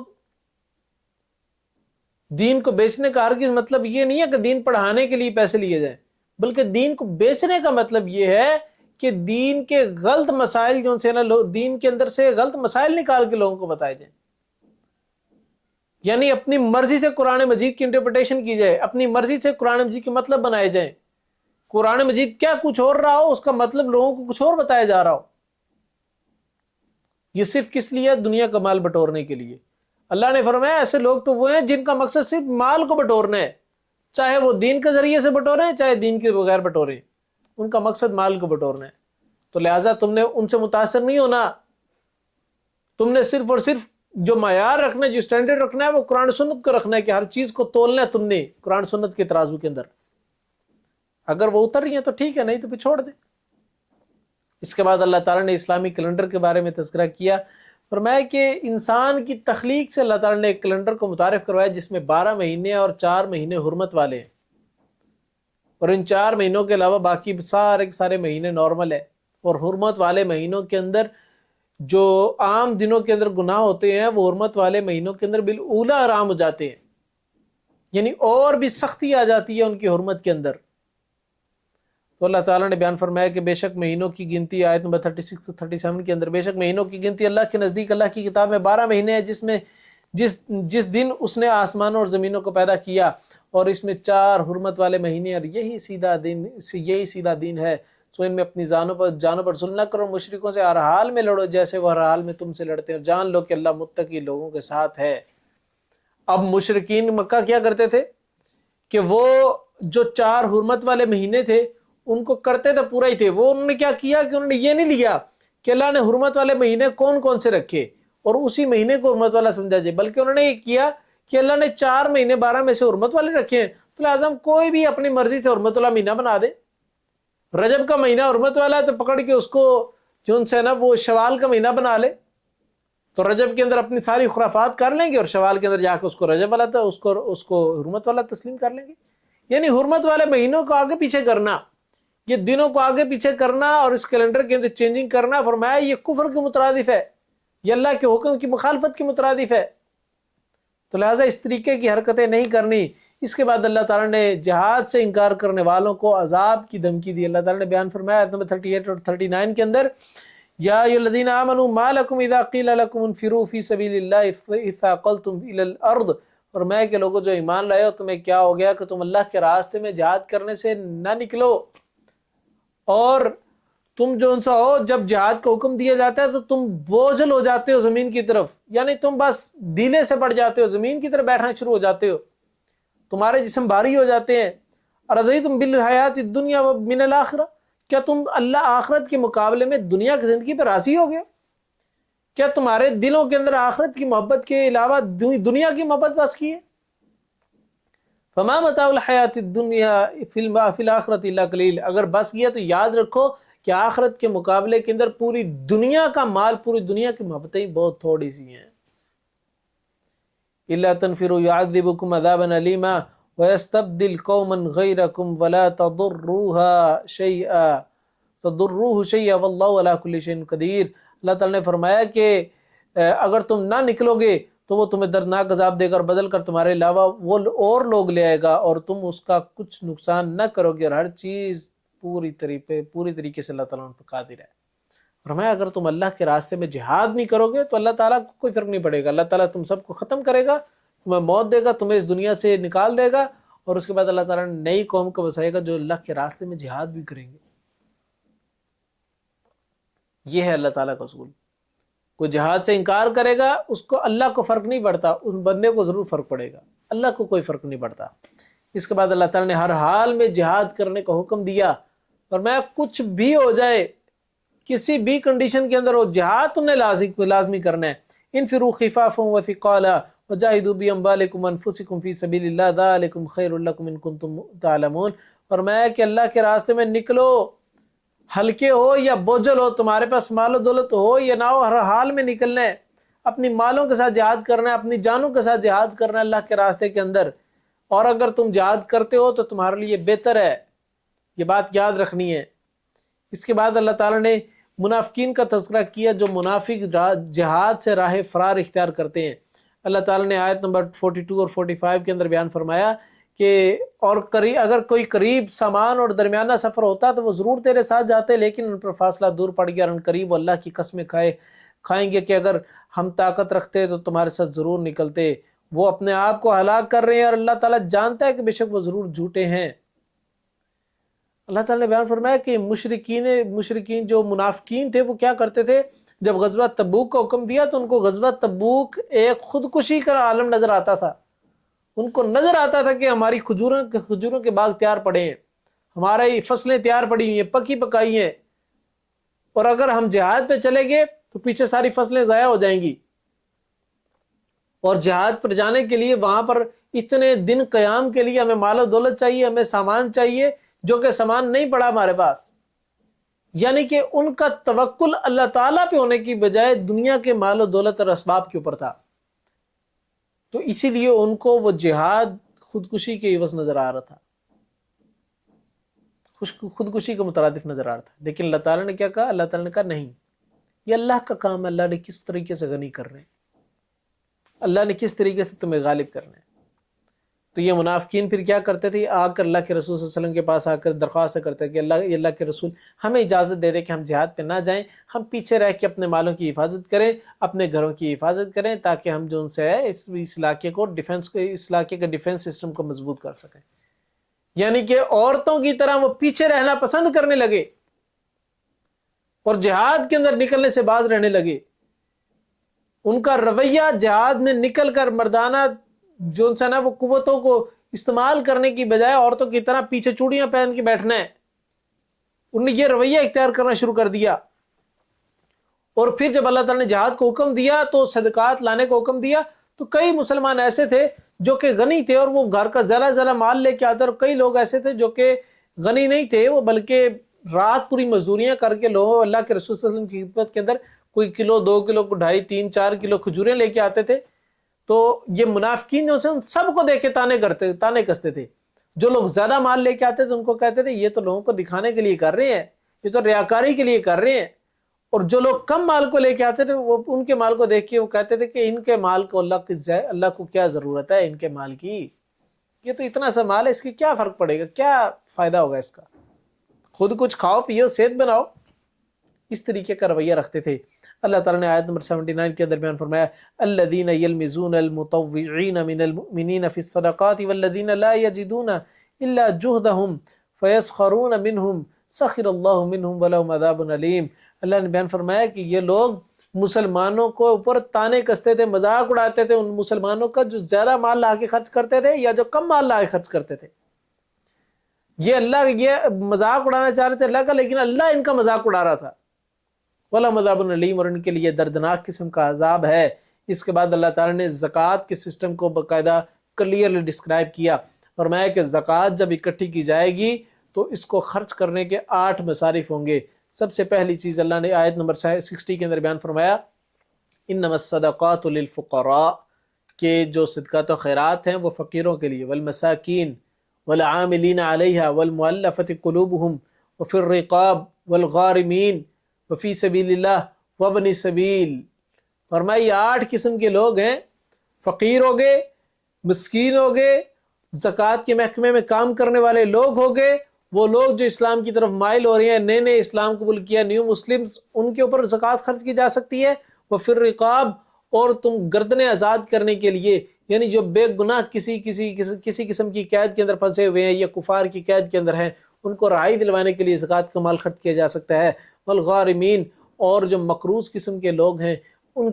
[SPEAKER 1] دین کو بیچنے کا ہرگز مطلب یہ نہیں ہے کہ دین پڑھانے کے لیے پیسے لیے جائیں، بلکہ دین کو بیچنے کا مطلب یہ ہے کہ دین کے غلط مسائل جو سے نا دین کے اندر سے غلط مسائل نکال کے لوگوں کو بتائے جائیں، یعنی اپنی مرضی سے قرآن مجید کی انٹرپریٹیشن کی جائے، اپنی مرضی سے قرآن مجید کے مطلب بنائے جائیں، قرآن مجید کیا کچھ اور رہا ہو اس کا مطلب لوگوں کو کچھ اور بتایا جا رہا ہو۔ یہ صرف کس لیے؟ دنیا کا مال بٹورنے کے لیے۔ اللہ نے فرمایا ایسے لوگ تو وہ ہیں جن کا مقصد صرف مال کو بٹورنا ہے، چاہے وہ دین کے ذریعے سے بٹوریں چاہے دین کے بغیر بٹوریں، ان کا مقصد مال کو بٹورنا ہے۔ تو لہٰذا تم نے ان سے متاثر نہیں ہونا، تم نے صرف اور صرف جو معیار رکھنا ہے، جو سٹینڈرڈ رکھنا ہے وہ قرآن سنت کو رکھنا ہے، کہ ہر چیز کو تولنا ہے تم نے قرآن سنت کے ترازو کے اندر۔ اگر وہ اتر رہی ہیں تو ٹھیک ہے، نہیں تو پھر چھوڑ دیں۔ اس کے بعد اللہ تعالیٰ نے اسلامی کیلنڈر کے بارے میں تذکرہ کیا، فرمایا کہ انسان کی تخلیق سے اللہ تعالیٰ نے ایک کیلنڈر کو متعارف کروایا جس میں 12 مہینے اور 4 مہینے حرمت والے ہیں، اور ان 4 مہینوں کے علاوہ باقی سارے کے سارے مہینے نارمل ہے۔ اور حرمت والے مہینوں کے اندر جو عام دنوں کے اندر گناہ ہوتے ہیں وہ حرمت والے مہینوں کے اندر بالاولی حرام ہو جاتے ہیں، یعنی اور بھی سختی آ جاتی ہے ان کی حرمت کے اندر۔ تو اللہ تعالیٰ نے بیان فرمایا کہ بے شک مہینوں کی گنتی، آیت نمبر 36 to 37 کے اندر، بے شک مہینوں کی گنتی اللہ کے نزدیک اللہ کی کتاب میں 12 مہینے ہیں، جس میں جس دن اس نے آسمانوں اور زمینوں کو پیدا کیا، اور اس میں 4 حرمت والے مہینے، اور یہی سیدھا دین ہے، سو ان میں اپنی جانوں پر ظلم نہ کرو، مشرکوں سے ہر حال میں لڑو جیسے وہ ہر حال میں تم سے لڑتے ہیں، اور جان لو کہ اللہ متقی لوگوں کے ساتھ ہے۔ اب مشرکین مکہ کیا کرتے تھے کہ وہ جو 4 حرمت والے مہینے تھے ان کو کرتے تو پورا ہی تھے، وہ انہوں نے کیا کیا کہ انہوں نے یہ نہیں لیا کہ اللہ نے حرمت والے مہینے کون کون سے رکھے اور اسی مہینے کو حرمت والا سمجھا جائے، بلکہ انہوں نے یہ کیا کہ اللہ نے 4 مہینے 12 میں سے حرمت والے رکھے ہیں، تو لہٰذا ہم کوئی بھی اپنی مرضی سے حرمت والا مہینہ بنا دے۔ رجب کا مہینہ حرمت والا ہے تو پکڑ کے اس کو جو ان سے نا وہ شوال کا مہینہ بنا لے، تو رجب کے اندر اپنی ساری خرافات کر لیں گے اور شوال کے اندر جا کے اس کو رجب والا تھا اس کو حرمت والا تسلیم کر لیں گے۔ یعنی حرمت والے مہینوں کو آگے پیچھے کرنا، یہ دنوں کو آگے پیچھے کرنا اور اس کیلنڈر کے اندر چینجنگ کرنا، فرمایا یہ کفر کے مترادف ہے، یہ اللہ کے حکم کی مخالفت کے مترادف ہے، تو لہٰذا اس طریقے کی حرکتیں نہیں کرنی۔ اس کے بعد اللہ تعالیٰ نے جہاد سے انکار کرنے والوں کو عذاب کی دھمکی دی۔ اللہ تعالیٰ نے بیان فرمایا آیت نمبر 38 اور 39 کے اندر، یا ایھا الذین آمنوا ما لکم اذا قیل لکم انفروا فی سبیل اللہ اثاقلتم الی الارض، اور میں کہ لوگوں جو ایمان لائے ہو تمہیں کیا ہو گیا کہ تم اللہ کے راستے میں جہاد کرنے سے نہ نکلو، اور تم جو ان سا ہو جب جہاد کا حکم دیا جاتا ہے تو تم بوجھل ہو جاتے ہو زمین کی طرف، یعنی تم بس ڈھیلے سے پڑ جاتے ہو، زمین کی طرف بیٹھنا شروع ہو جاتے ہو، تمہارے جسم بھاری ہو جاتے ہیں۔ ارضیتم بالحیات الدنیا من الآخرہ، کیا تم اللہ آخرت کے مقابلے میں دنیا کی زندگی پہ راضی ہو گئے؟ کیا تمہارے دلوں کے اندر آخرت کی محبت کے علاوہ دنیا کی محبت بس کی ہے؟ فما متاع الحیات الدنیا فی الآخرۃ الا قلیل، اگر بس کیا تو یاد رکھو کہ آخرت کے مقابلے کے اندر پوری دنیا کا مال، پوری دنیا کی محبتیں بہت تھوڑی سی ہیں۔ الا تنفروا يعذبكم عذابا الیما ويستبدل قوما غيركم ولا تضروه شيئا والله على كل شيء قدیر۔ اللہ تعالیٰ نے فرمایا کہ اگر تم نہ نکلو گے تو وہ تمہیں دردناک عذاب دے گا اور بدل کر تمہارے علاوہ وہ اور لوگ لے آئے گا، اور تم اس کا کچھ نقصان نہ کرو گے، اور ہر چیز پوری طریقے سے اللہ تعالیٰ پر قادر ہے۔ فرمایا اگر تم اللہ کے راستے میں جہاد نہیں کرو گے تو اللہ تعالیٰ کو کوئی فرق نہیں پڑے گا، اللہ تعالیٰ تم سب کو ختم کرے گا، تمہیں موت دے گا، تمہیں اس دنیا سے نکال دے گا، اور اس کے بعد اللہ تعالیٰ نے نئی قوم کو بسائے گا جو اللہ کے راستے میں جہاد بھی کریں گے۔ یہ ہے اللہ تعالیٰ کا اصول۔ کوئی جہاد سے انکار کرے گا، اس کو اللہ کو فرق نہیں پڑتا، اس بندے کو ضرور فرق پڑے گا، اللہ کو کوئی فرق نہیں پڑتا۔ اس کے بعد اللہ تعالیٰ نے ہر حال میں جہاد کرنے کا حکم دیا، اور میں کچھ بھی ہو جائے، کسی بھی کنڈیشن کے اندر ہو، جہاد تم نے لازمی کرنا ہے۔ انفروا خفافا وثقالا وجاہدوا باموالکم وانفسکم فی سبیل اللہ ذالکم خیر لکم ان کنتم تعلمون۔ فرمایا کہ اللہ کے راستے میں نکلو، ہلکے ہو یا بوجھل ہو، تمہارے پاس مال و دولت ہو یا نہ ہو، ہر حال میں نکلنا ہے، اپنی مالوں کے ساتھ جہاد کرنا ہے، اپنی جانوں کے ساتھ جہاد کرنا ہے اللہ کے راستے کے اندر۔ اور اگر تم جہاد کرتے ہو تو تمہارے لیے بہتر ہے، یہ بات یاد رکھنی ہے۔ اس کے بعد اللہ تعالیٰ نے منافقین کا تذکرہ کیا، جو منافق جہاد سے راہ فرار اختیار کرتے ہیں۔ اللہ تعالیٰ نے آیت نمبر 42 اور 45 کے اندر بیان فرمایا کہ اور اگر کوئی قریب سامان اور درمیانہ سفر ہوتا تو وہ ضرور تیرے ساتھ جاتے، لیکن ان پر فاصلہ دور پڑ گیا، اور ان قریب وہ اللہ کی قسمیں کھائیں گے کہ اگر ہم طاقت رکھتے تو تمہارے ساتھ ضرور نکلتے۔ وہ اپنے آپ کو ہلاک کر رہے ہیں، اور اللہ تعالیٰ جانتا ہے کہ بے شک وہ ضرور جھوٹے ہیں۔ اللہ تعالیٰ نے بیان فرمایا کہ مشرکین جو منافقین تھے وہ کیا کرتے تھے، جب غزوہ تبوک کا حکم دیا تو ان کو غزوہ تبوک ایک خودکشی کا عالم نظر آتا تھا۔ ان کو نظر آتا تھا کہ ہماری کھجوروں کے باغ تیار پڑے ہیں، ہماری فصلیں تیار پڑی ہوئی ہیں، پکی پکائی ہیں، اور اگر ہم جہاد پہ چلے گئے تو پیچھے ساری فصلیں ضائع ہو جائیں گی، اور جہاد پر جانے کے لیے وہاں پر اتنے دن قیام کے لیے ہمیں مال و دولت چاہیے، ہمیں سامان چاہیے، جو کہ سامان نہیں پڑا ہمارے پاس۔ یعنی کہ ان کا توکل اللہ تعالیٰ پہ ہونے کی بجائے دنیا کے مال و دولت اور اسباب کے اوپر تھا، تو اسی لیے ان کو وہ جہاد خودکشی کے عوض نظر آ رہا تھا، خودکشی کا مترادف نظر آ رہا تھا۔ لیکن اللہ تعالیٰ نے کیا کہا؟ اللہ تعالیٰ نے کہا نہیں، یہ اللہ کا کام ہے، اللہ نے کس طریقے سے غنی کر رہے ہیں، اللہ نے کس طریقے سے تمہیں غالب کرنا ہے۔ تو یہ منافقین پھر کیا کرتے تھے؟ آ کر اللہ کے رسول صلی اللہ علیہ وسلم کے پاس آ کر درخواست کرتے کہ اللہ کے رسول ہمیں اجازت دے دے کہ ہم جہاد پہ نہ جائیں، ہم پیچھے رہ کے اپنے مالوں کی حفاظت کریں، اپنے گھروں کی حفاظت کریں، تاکہ ہم جو ان سے ہے اس علاقے کے ڈیفنس سسٹم کو مضبوط کر سکیں۔ یعنی کہ عورتوں کی طرح وہ پیچھے رہنا پسند کرنے لگے اور جہاد کے اندر نکلنے سے باز رہنے لگے۔ ان کا رویہ جہاد میں نکل کر مردانہ جو نا وہ قوتوں کو استعمال کرنے کی بجائے عورتوں کی طرح پیچھے چوڑیاں پہن کے بیٹھنا ہے، انہوں نے یہ رویہ اختیار کرنا شروع کر دیا۔ اور پھر جب اللہ تعالیٰ نے جہاد کو حکم دیا تو صدقات لانے کو حکم دیا، تو کئی مسلمان ایسے تھے جو کہ غنی تھے اور وہ گھر کا ذرا مال لے کے آتے، اور کئی لوگ ایسے تھے جو کہ غنی نہیں تھے، وہ بلکہ رات پوری مزدوریاں کر کے لوگوں اللہ کے رسول صلی اللہ علیہ وسلم کی خدمت کے اندر کوئی کلو 2 کلو 2.5 3 4 کلو کھجوریں لے کے آتے تھے۔ تو یہ منافقین جو ان سب کو دیکھ کے تانے کستے تھے۔ جو لوگ زیادہ مال لے کے آتے تھے ان کو کہتے تھے یہ تو لوگوں کو دکھانے کے لیے کر رہے ہیں، یہ تو ریاکاری کے لیے کر رہے ہیں، اور جو لوگ کم مال کو لے کے آتے تھے وہ ان کے مال کو دیکھ کے وہ کہتے تھے کہ ان کے مال کو اللہ کو کیا ضرورت ہے ان کے مال کی، یہ تو اتنا سا مال ہے، اس کی کیا فرق پڑے گا، کیا فائدہ ہوگا اس کا، خود کچھ کھاؤ پیو صحت بناؤ۔ اس طریقے کا رویہ رکھتے تھے۔ اللہ تعالیٰ نے آیت نمبر 79 کے درمیان فرمایا الذین یلمزون المطوعین من المؤمنین فی الصدقات والذین لا یجدون الا جہدہم فیسخرون منہم سخر اللہ منہم ولہم عذاب علیم۔ اللہ نے بیان فرمایا کہ یہ لوگ مسلمانوں کو اوپر تانے کستے تھے، مذاق اڑاتے تھے ان مسلمانوں کا جو زیادہ مال لا کے خرچ کرتے تھے یا جو کم مال لا کے خرچ کرتے تھے۔ یہ مذاق اڑانا چاہ رہے تھے اللہ کا، لیکن اللہ ان کا مذاق اڑا رہا تھا۔ وَلَهُمْ عَذَابٌ عَلِيمٌ، اور ان کے لیے دردناک قسم کا عذاب ہے۔ اس کے بعد اللہ تعالیٰ نے زکوٰۃ کے سسٹم کو باقاعدہ کلیئرلی ڈسکرائب کیا، فرمایا کہ زکوٰۃ جب اکٹھی کی جائے گی تو اس کو خرچ کرنے کے 8 مصارف ہوں گے۔ سب سے پہلی چیز اللہ نے آیت نمبر 60 کے اندر بیان فرمایا انما الصدقات للفقراء، کہ جو صدقات و خیرات ہیں وہ فقیروں کے لیے، والمساکین والعاملین علیہا والمؤلفۃ قلوبہم وفی الرقاب والغارمین وفی سبیل اللہ وابن السبیل۔ فرمایا یہ 8 قسم کے لوگ ہیں، فقیر ہو گئے، مسکین ہو گئے، زکوٰۃ کے محکمے میں کام کرنے والے لوگ ہو گئے، وہ لوگ جو اسلام کی طرف مائل ہو رہے ہیں، نئے اسلام قبول کیا، نیو مسلمز، ان کے اوپر زکوٰۃ خرچ کی جا سکتی ہے۔ وفی الرقاب، اور تم گردنیں آزاد کرنے کے لیے یعنی جو بے گناہ کسی قسم کی قید کے اندر پھنسے ہوئے ہیں یا کفار کی قید کے اندر ہیں، ان کو رہائی دلوانے کے لیے زکوٰۃ کا مال خرچ کیا جا سکتا ہے۔ والغارمین، اور جو مقروض قسم کے لوگ ہیں ان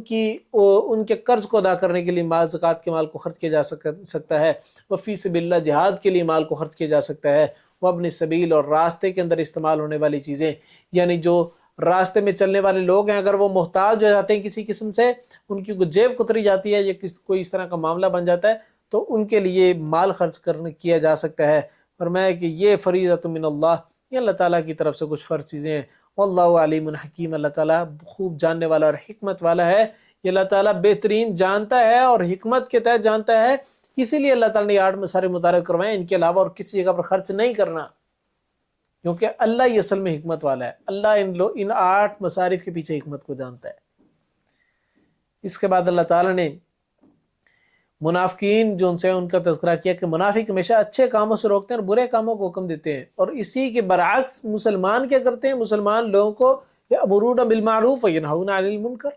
[SPEAKER 1] کے قرض کو ادا کرنے کے لیے زکوٰۃ کے مال کو خرچ کیا جا سکتا ہے۔ وفی سبیل اللہ، جہاد کے لیے مال کو خرچ کیا جا سکتا ہے۔ وابن السبیل، اور راستے کے اندر استعمال ہونے والی چیزیں، یعنی جو راستے میں چلنے والے لوگ ہیں اگر وہ محتاج ہو جاتے ہیں کسی قسم سے، ان کی جیب کتری جاتی ہے یا کوئی اس طرح کا معاملہ بن جاتا ہے، تو ان کے لیے مال خرچ کیا جا سکتا ہے۔ فرمایا کہ یہ فریضۃ من اللہ، یہ اللہ تعالیٰ کی طرف سے کچھ فرض چیزیں ہیں۔ واللہ علیم حکیم، اللہ تعالیٰ خوب جاننے والا اور حکمت والا ہے۔ یہ اللہ تعالیٰ بہترین جانتا ہے اور حکمت کے تحت جانتا ہے، اسی لیے اللہ تعالیٰ نے یہ 8 مسارے متعارف کروائے، ان کے علاوہ اور کسی جگہ پر خرچ نہیں کرنا، کیونکہ اللہ ہی اصل میں حکمت والا ہے۔ اللہ ان 8 مصارف کے پیچھے حکمت کو جانتا ہے۔ اس کے بعد اللہ تعالیٰ نے منافقین جو ان سے ان کا تذکرہ کیا کہ منافق ہمیشہ اچھے کاموں سے روکتے ہیں اور برے کاموں کو حکم دیتے ہیں، اور اسی کے برعکس مسلمان کیا کرتے ہیں؟ مسلمان لوگوں کو یأمرون بالمعروف وینہون عن المنکر،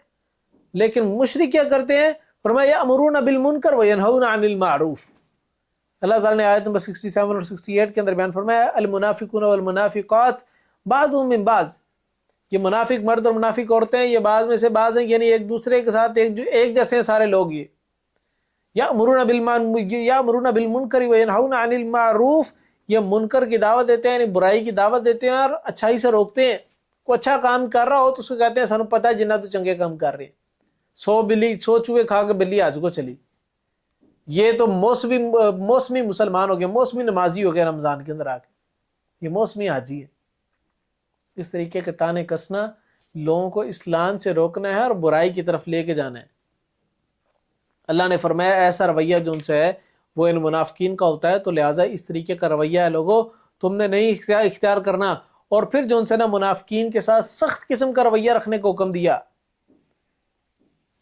[SPEAKER 1] لیکن مشرک کیا کرتے ہیں؟ فرمایا یأمرون بالمنکر وینہون عن المعروف۔ اللہ تعالیٰ نے آیت نمبر 67 اور 68 کے اندر بیان فرمایا المنافقون والمنافقات بعضهم من بعض، یہ منافق مرد اور منافق عورتیں یہ بعض میں سے بعض ہیں، یعنی ایک دوسرے کے ساتھ ایک جیسے ہیں سارے لوگ۔ یہ یأمرون بالمنکر وینہون عن المعروف، یہ منکر کی دعوت دیتے ہیں، یعنی برائی کی دعوت دیتے ہیں اور اچھائی سے روکتے ہیں۔ کوئی اچھا کام کر رہا ہو تو اس کو کہتے ہیں سانو پتہ ہے جنہ تو چنگے کام کر رہے ہیں، 100 چوہے کھا کے بلی آج کو چلی، یہ تو موسمی مسلمان ہو گیا، موسمی نمازی ہو گیا رمضان کے اندر آ کے، یہ موسمی حاجی ہے۔ اس طریقے کے تانے کسنا لوگوں کو اسلام سے روکنا ہے اور برائی کی طرف لے کے جانا ہے۔ اللہ نے فرمایا ایسا رویہ جو ان سے ہے وہ ان منافقین کا ہوتا ہے، تو لہٰذا اس طریقے کا رویہ ہے لوگوں تم نے نہیں اختیار کرنا۔ اور پھر جو ان سے نا منافقین کے ساتھ سخت قسم کا رویہ رکھنے کو حکم دیا۔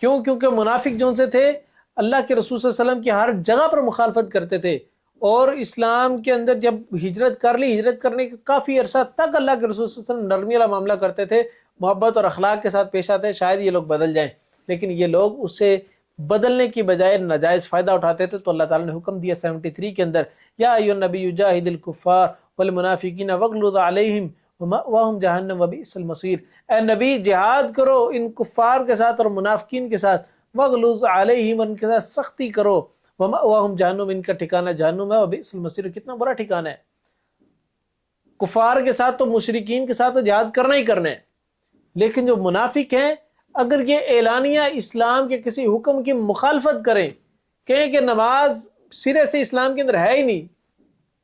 [SPEAKER 1] کیوں؟ کیونکہ منافق جو ان سے تھے اللہ کے رسول صلی اللہ علیہ وسلم کی ہر جگہ پر مخالفت کرتے تھے، اور اسلام کے اندر جب ہجرت کر لی، ہجرت کرنے کے کافی عرصہ تک اللہ کے رسول صلی اللہ علیہ وسلم نرمی والا معاملہ کرتے تھے، محبت اور اخلاق کے ساتھ پیش آتے، شاید یہ لوگ بدل جائیں، لیکن یہ لوگ اس سے بدلنے کی بجائے ناجائز فائدہ اٹھاتے تھے۔ تو اللہ تعالیٰ نے حکم دیا 73 کے اندر یا ایھا النبی جاہد الکفار والمنافقین واغلظ علیہم ومأواہم جہنم وبئس المصیر، اے نبی جہاد کرو ان کفار کے ساتھ اور منافقین کے ساتھ، واغلظ علیہم ان کے ساتھ سختی کرو، ومأواہم جہنم ان کا ٹھکانہ جہنم ہے، وبئس المصیر کتنا برا ٹھکانہ ہے۔ کفار کے ساتھ تو مشرکین کے ساتھ تو جہاد کرنا ہی کرنا ہے، لیکن جو منافق ہیں اگر یہ اعلانیہ اسلام کے کسی حکم کی مخالفت کریں، کہیں کہ نماز سرے سے اسلام کے اندر ہے ہی نہیں،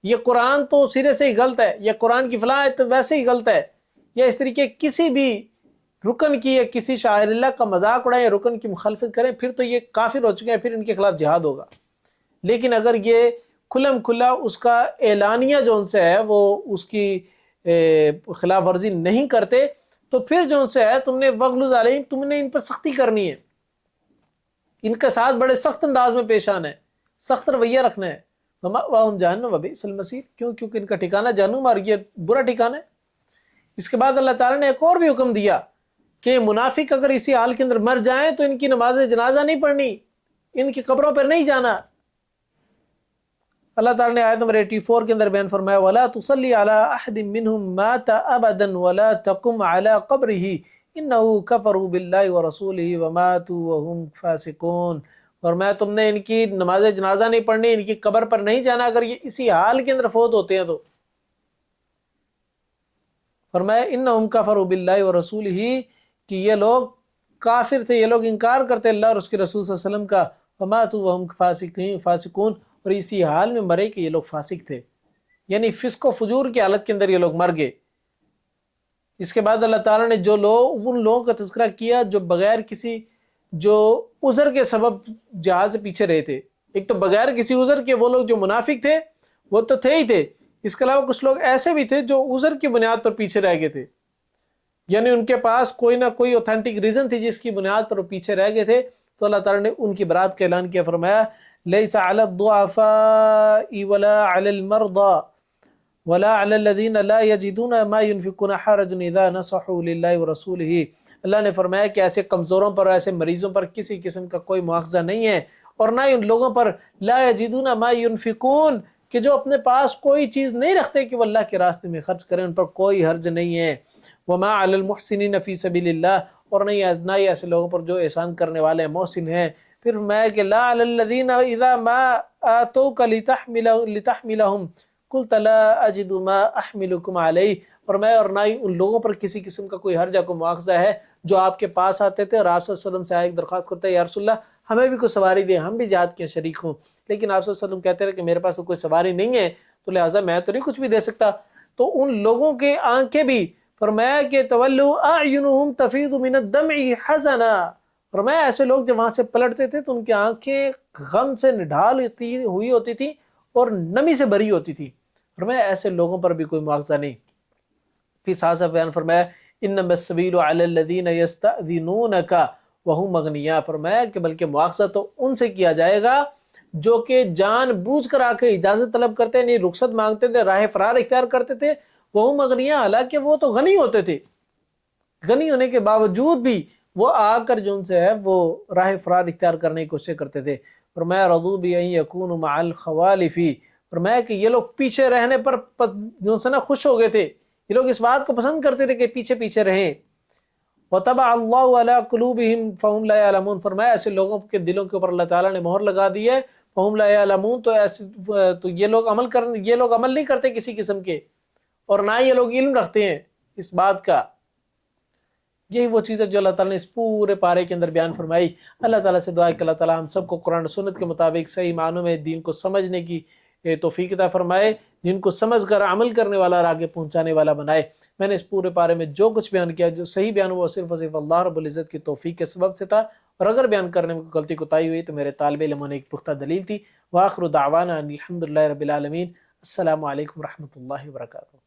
[SPEAKER 1] یہ قرآن تو سرے سے ہی غلط ہے، یا قرآن کی فلاں تو ویسے ہی غلط ہے، یا اس طریقے کسی بھی رکن کی یا کسی شاعر اللہ کا مذاق اڑائیں یا رکن کی مخالفت کریں، پھر تو یہ کافر ہو چکے ہیں، پھر ان کے خلاف جہاد ہوگا۔ لیکن اگر یہ کھلم کھلا اس کا اعلانیہ جو ان سے ہے وہ اس کی خلاف ورزی نہیں کرتے، تو پھر جو ان سے ہے تم نے وغلظ علیہم، تم نے ان پر سختی کرنی ہے، ان کے ساتھ بڑے سخت انداز میں پیش آنا ہے، سخت رویہ رکھنا ہے۔ ومأواہم جہنم وبئس المصیر، کیونکہ ان کا ٹھکانہ جہنم اور یہ برا ٹھکانہ ہے۔ اس کے بعد اللہ تعالیٰ نے ایک اور بھی حکم دیا کہ منافق اگر اسی حال کے اندر مر جائیں تو ان کی نماز جنازہ نہیں پڑھنی، ان کی قبروں پر نہیں جانا۔ اللہ تعالیٰ نے آیت نمبر 84 کے اندر بیان فرمایا وَلَا تُصَلِّ عَلَىٰ أَحَدٍ مِّنْهُمْ مَاتَ أَبَدًا وَلَا تَقُمْ عَلَىٰ قَبْرِهِ إِنَّهُ كَفَرُوا بِاللَّهِ وَرَسُولِهِ وَمَاتُوا وَهُمْ فَاسِقُونَ، فرمایا تم نے ان کی نماز جنازہ نہیں پڑھنی، ان کی قبر پر نہیں جانا اگر یہ اسی حال کے اندر فوت ہوتے ہیں تو۔ فرمایا إِنَّهُمْ كَفَرُوا بِاللَّهِ وَرَسُولِهِ کہ یہ لوگ کافر تھے، یہ لوگ انکار کرتے اللہ اور اس کے رسول صلی اللہ علیہ وسلم کا، وَمَاتُوا وَهُمْ فَاسِقُونَ، اور اسی حال میں مرے کہ یہ لوگ فاسق تھے، یعنی فسق و فجور کی حالت کے اندر یہ لوگ مر گئے۔ اس کے بعد اللہ تعالیٰ نے جو لوگ ان لوگوں کا تذکرہ کیا جو بغیر کسی جو عذر کے سبب جہاد سے پیچھے رہے تھے۔ ایک تو بغیر کسی عذر کے وہ لوگ جو منافق تھے وہ تو تھے ہی تھے، اس کے علاوہ کچھ لوگ ایسے بھی تھے جو عذر کی بنیاد پر پیچھے رہ گئے تھے، یعنی ان کے پاس کوئی نہ کوئی اوتھینٹک ریزن تھی جس کی بنیاد پر وہ پیچھے رہ گئے تھے، تو اللہ تعالیٰ نے ان کی برات کا اعلان کیا، فرمایا ليس على الضعفاء ولا على المرضى ولا على الذين لا يجدون ما ينفقون حرج اذا نصحوا لله ورسوله، اللہ نے فرمایا کہ ایسے کمزوروں پر، ایسے مریضوں پر کسی قسم کا کوئی مواخذہ نہیں ہے، اور نہ ہی ان لوگوں پر لا یجدون ما ينفقون کہ جو اپنے پاس کوئی چیز نہیں رکھتے کہ وہ اللہ کے راستے میں خرچ کریں، ان پر کوئی حرج نہیں ہے۔ وما علی المحسنین فی سبیل اللہ، اور نہ ہی ایسے لوگوں پر جو احسان کرنے والے ہیں، محسن ہیں۔ پھر میں کہ لا علی الذین اذا ما آتوک لتحملهم قلت لا اجد ما احملکم علیہ، اور نہ ہی ان لوگوں پر کسی قسم کا کوئی حرج کوئی مواخذہ ہے جو آپ کے پاس آتے تھے اور آپ صلی اللہ علیہ وسلم سے ایک درخواست کرتے ہیں یا رسول اللہ ہمیں بھی کوئی سواری دیں، ہم بھی جہاد کے شریک ہوں، لیکن آپ صلی اللہ علیہ وسلم کہتے رہے کہ میرے پاس تو کوئی سواری نہیں ہے تو لہٰذا میں تو نہیں کچھ بھی دے سکتا۔ تو ان لوگوں کے آنکھیں بھی فرمایا کہ تولوا اعینہم تفیض من الدمع حزنا، فرمایا ایسے لوگ جب وہاں سے پلٹتے تھے تو ان کی آنکھیں غم سے نڈھال ہوئی ہوتی تھی اور نمی سے بری ہوتی تھی، فرمایا ایسے لوگوں پر بھی کوئی مواخذہ نہیں۔ پھر ساتھ ساتھ بیان فرمایا انما السبیل علی الذین یستأذنونک وہم اغنیاء، فرمایا کہ بلکہ مواخذہ تو ان سے کیا جائے گا جو کہ جان بوجھ کر آ کے اجازت طلب کرتے نہیں، رخصت مانگتے تھے، راہ فرار اختیار کرتے تھے، وہم اغنیاء، حالانکہ وہ تو غنی ہوتے تھے، غنی ہونے کے باوجود بھی وہ آ کر جو ان سے ہے وہ راہ فرار اختیار کرنے کی کوشش کرتے تھے۔ فرمایا رضوا بان یکونوا مع الخوالف، فرمایا کہ یہ لوگ پیچھے رہنے پر جو سے نا خوش ہو گئے تھے، یہ لوگ اس بات کو پسند کرتے تھے کہ پیچھے پیچھے رہیں۔ وطبع اللہ علی قلوبہم فہم لا یعلمون، فرمایا ایسے لوگوں کے دلوں کے اوپر اللہ تعالیٰ نے مہر لگا دی ہے، فہم لا یعلمون، تو یہ لوگ عمل نہیں کرتے کسی قسم کے، اور نہ یہ لوگ علم رکھتے ہیں اس بات کا۔ یہی وہ چیز ہے جو اللہ تعالیٰ نے اس پورے پارے کے اندر بیان فرمائی۔ اللہ تعالیٰ سے دعا ہے کہ اللہ تعالیٰ ہم سب کو قرآن و سنت کے مطابق صحیح معنوں میں دین کو سمجھنے کی توفیق عطا فرمائے، جن کو سمجھ کر عمل کرنے والا اور آگے پہنچانے والا بنائے۔ میں نے اس پورے پارے میں جو کچھ بیان کیا جو صحیح بیان ہوا صرف اور صرف اللہ رب العزت کی توفیق کے سبب سے تھا، اور اگر بیان کرنے میں کوئی غلطی کوتاہی ہوئی تو میرے طالب علموں نے ایک پختہ دلیل تھی۔ وآخر دعوانا ان الحمد للہ رب العالمین۔ السلام علیکم ورحمۃ اللہ وبرکاتہ۔